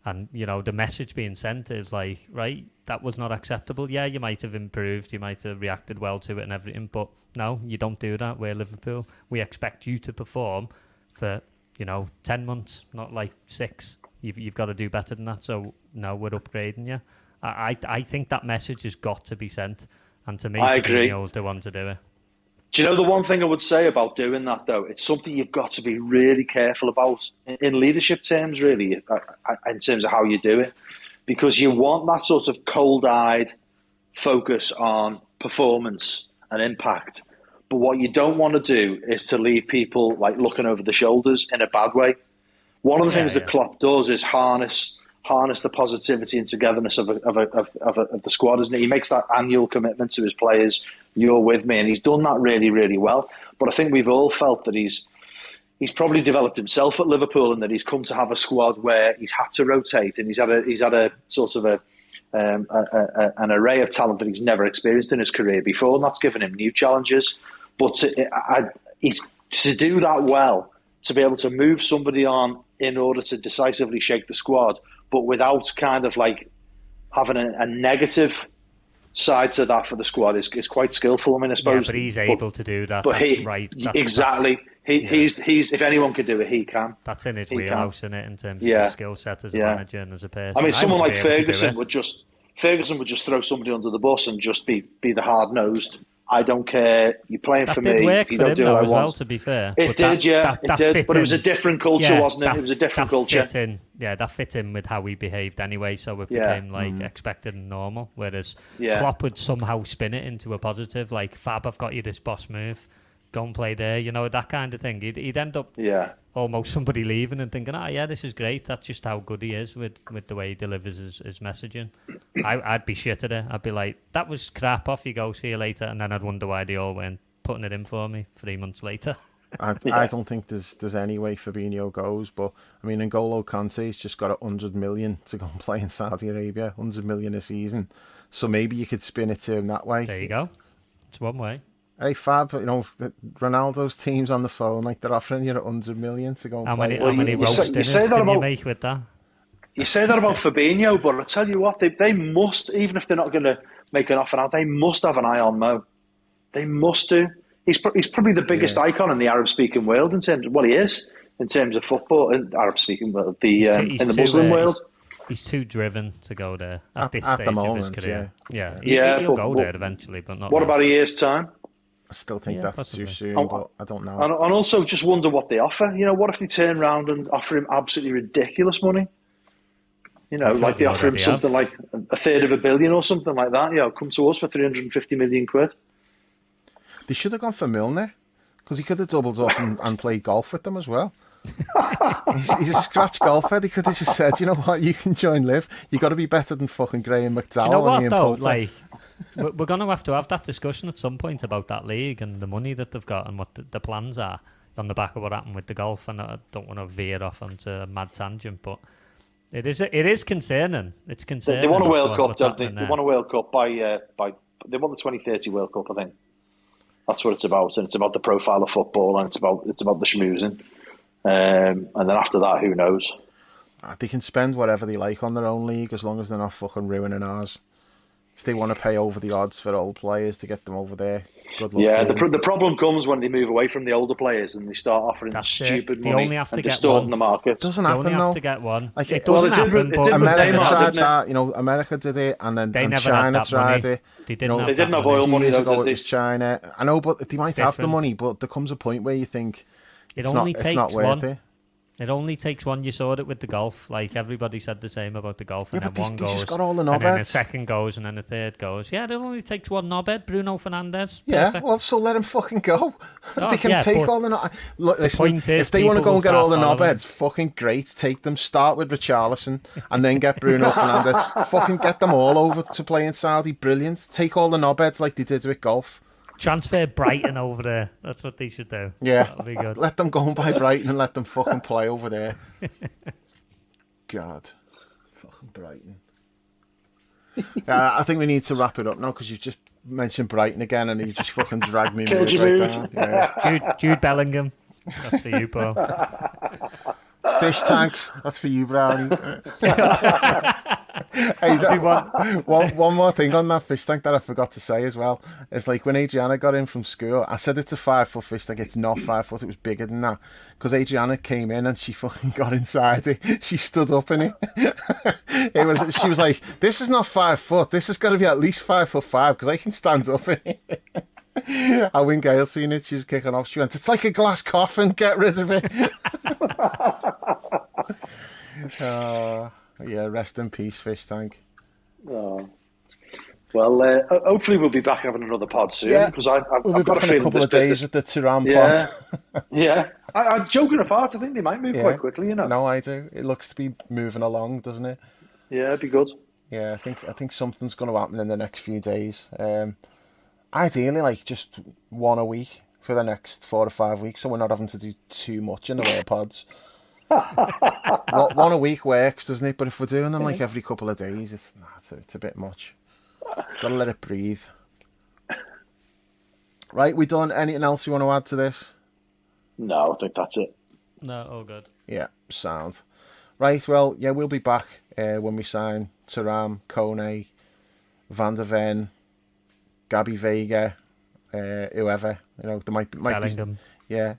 Speaker 3: and the message being sent is like, right, that was not acceptable. Yeah, you might have improved, you might have reacted well to it and everything, but no, you don't do that. We're Liverpool. We expect you to perform for 10 months, not like 6. You've got to do better than that. So no, we're upgrading you. I think that message has got to be sent, and to me,
Speaker 4: I agree.
Speaker 3: Fabinho's the one to do it.
Speaker 4: Do you know the one thing I would say about doing that, though? It's something you've got to be really careful about in leadership terms, really, in terms of how you do it. Because you want that sort of cold-eyed focus on performance and impact. But what you don't want to do is to leave people like looking over the shoulders in a bad way. One of the things that Klopp does is harness the positivity and togetherness of the squad, isn't it? He makes that annual commitment to his players, you're with me, and he's done that really, really well. But I think we've all felt that he's probably developed himself at Liverpool, and that he's come to have a squad where he's had to rotate, and he's had a sort of an array of talent that he's never experienced in his career before, and that's given him new challenges. But to do that well, to be able to move somebody on in order to decisively shake the squad, but without kind of like having a negative side to that for the squad is quite skillful. I mean, I suppose.
Speaker 3: Yeah, but he's able to do that.
Speaker 4: But
Speaker 3: That's right.
Speaker 4: Exactly. He's if anyone could do it, he can.
Speaker 3: That's in his wheelhouse, isn't it, in terms of his skill set as a manager and as a person.
Speaker 4: I mean, someone like Ferguson would just throw somebody under the bus and just be the hard nosed. I don't care. You're playing for me.
Speaker 3: Work
Speaker 4: if you
Speaker 3: for
Speaker 4: don't
Speaker 3: him
Speaker 4: do
Speaker 3: though,
Speaker 4: what I
Speaker 3: as
Speaker 4: want.
Speaker 3: well. To be fair,
Speaker 4: it did. It did. But it was a different culture, wasn't it? It was a different culture.
Speaker 3: That fit in with how we behaved anyway. So it became like expected and normal. Whereas Klopp would somehow spin it into a positive, like Fab, I've got you this boss move. Go and play there, that kind of thing. He'd end up almost somebody leaving and thinking, this is great. That's just how good he is with the way he delivers his messaging. I'd be shit at it. I'd be like, that was crap, off you go, see you later. And then I'd wonder why they all weren't putting it in for me 3 months later.
Speaker 2: I don't think there's any way Fabinho goes, but I mean, N'Golo Kante's just got 100 million to go and play in Saudi Arabia, 100 million a season. So maybe you could spin it to him that way.
Speaker 3: There you go. It's one way.
Speaker 2: Hey Fab, Ronaldo's team's on the phone, like they're offering you 100 million to go and play.
Speaker 3: How many roast dinners can you make with that?
Speaker 4: You say that about Fabinho, but I tell you what, they must, even if they're not going to make an offer now, they must have an eye on Mo. They must do. He's probably the biggest icon in the Arab-speaking world in terms of what he is in terms of football in Arab-speaking world, in the Muslim world.
Speaker 3: He's too driven to go there at this stage of his career. He'll go there eventually, but not.
Speaker 4: What about a year's time?
Speaker 2: I still think that's possibly too soon, but I don't know.
Speaker 4: And also just wonder what they offer. What if they turn around and offer him absolutely ridiculous money? Like they offer him something like a third of $1 billion or something like that. Come to us for 350 million quid.
Speaker 2: They should have gone for Milner, because he could have doubled up and played golf with them as well. he's a scratch golfer. They could have just said, you know what, you can join Liv. You got to be better than fucking Graham McDowell.
Speaker 3: Do you know what though? Like, we're going to have that discussion at some point about that league and the money that they've got and what the plans are on the back of what happened with the golf. And I don't want to veer off onto a mad tangent, but it is concerning. It's concerning.
Speaker 4: They won a World Cup, don't they? They won a World Cup by they won the 2030 World Cup, I think. That's what it's about, and it's about the profile of football, and it's about the schmoozing. And then after that, who knows?
Speaker 2: They can spend whatever they like on their own league as long as they're not fucking ruining ours. If they want to pay over the odds for old players to get them over there, good luck.
Speaker 4: Yeah, the problem comes when they move away from the older players and they start offering stupid money and distorting the market.
Speaker 2: Doesn't happen,
Speaker 3: only have to get one.
Speaker 2: Like,
Speaker 3: it doesn't happen, but
Speaker 2: America tried that. America did it, and then China tried it.
Speaker 3: They didn't
Speaker 4: have oil money.
Speaker 2: Years ago, it was China. I know, but they might have the money, but there comes a point where you think it's not worth it.
Speaker 3: It only takes one. You saw it with the golf. Like, everybody said the same about the golf. And then one goes,
Speaker 2: just got all the
Speaker 3: and then a
Speaker 2: knobheads.
Speaker 3: second goes, and then a third goes. Yeah, it only takes one knobhead, Bruno Fernandes.
Speaker 2: Yeah,
Speaker 3: Perfect.
Speaker 2: well, so let him fucking go. They can take all the knobheads. Look, listen, if they want to go and get all the knobheads, fucking great. Take them. Start with Richarlison, and then get Bruno Fernandes. Fucking get them all over to play in Saudi. Brilliant. Take all the knobheads like they did with golf.
Speaker 3: Transfer Brighton over there. That's what they should do.
Speaker 2: Yeah.
Speaker 3: That'll be good.
Speaker 2: Let them go and buy Brighton and let them fucking play over there. God. Fucking Brighton. I think we need to wrap it up now because you've just mentioned Brighton again and you just fucking dragged me
Speaker 4: Killed your mood.
Speaker 2: Yeah.
Speaker 3: Jude Bellingham. That's for you, Paul.
Speaker 2: Fish tanks. That's for you, Brownie. Hey, one more thing on that fish tank that I forgot to say as well. It's like when Adriana got in from school, I said it's a 5-foot fish tank. It's not 5 foot. It was bigger than that because Adriana came in and she fucking got inside it. She stood up in it. She was like, "This is not 5 foot. This has got to be at least 5'5" because I can stand up in it." And when Gail seen it, she was kicking off. She went, "It's like a glass coffin. Get rid of it." Yeah, rest in peace, fish tank.
Speaker 4: Oh. Well, hopefully we'll be back having another pod soon because
Speaker 2: we'll
Speaker 4: I've
Speaker 2: be
Speaker 4: got
Speaker 2: back in a couple of days at the Turan pod.
Speaker 4: Yeah. I'm joking apart. I think they might move quite quickly.
Speaker 2: No, I do. It looks to be moving along, doesn't it?
Speaker 4: Yeah, it'd be good.
Speaker 2: Yeah, I think something's going to happen in the next few days. Ideally, like just one a week for the next 4 to 5 weeks, so we're not having to do too much in the way of pods. One a week works, doesn't it? But if we're doing them like every couple of days, it's a bit much. Gotta let it breathe. Right, we done? Anything else you want to add to this?
Speaker 4: No, I think that's it.
Speaker 3: No, all good.
Speaker 2: Yeah, sound. Right, well, yeah, we'll be back when we sign Thuram, Kone, Van der Ven, Gabby Vega, whoever. You know, there might
Speaker 3: Bellingham.
Speaker 2: Be, yeah,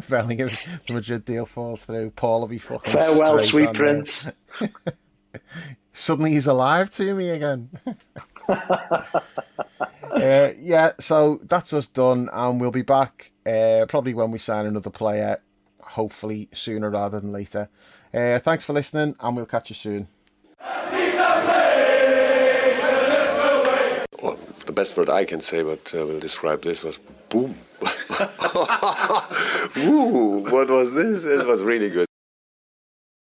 Speaker 2: Bellingham. The Madrid deal falls through. Paul will be fucking
Speaker 4: farewell,
Speaker 2: straight
Speaker 4: sweet
Speaker 2: on
Speaker 4: prince.
Speaker 2: Suddenly he's alive to me again. Yeah, so that's us done, and we'll be back probably when we sign another player, hopefully sooner rather than later. Thanks for listening, and we'll catch you soon.
Speaker 5: Well, the best word I can say, but will describe this, was boom. Woo, what was this? It was really good.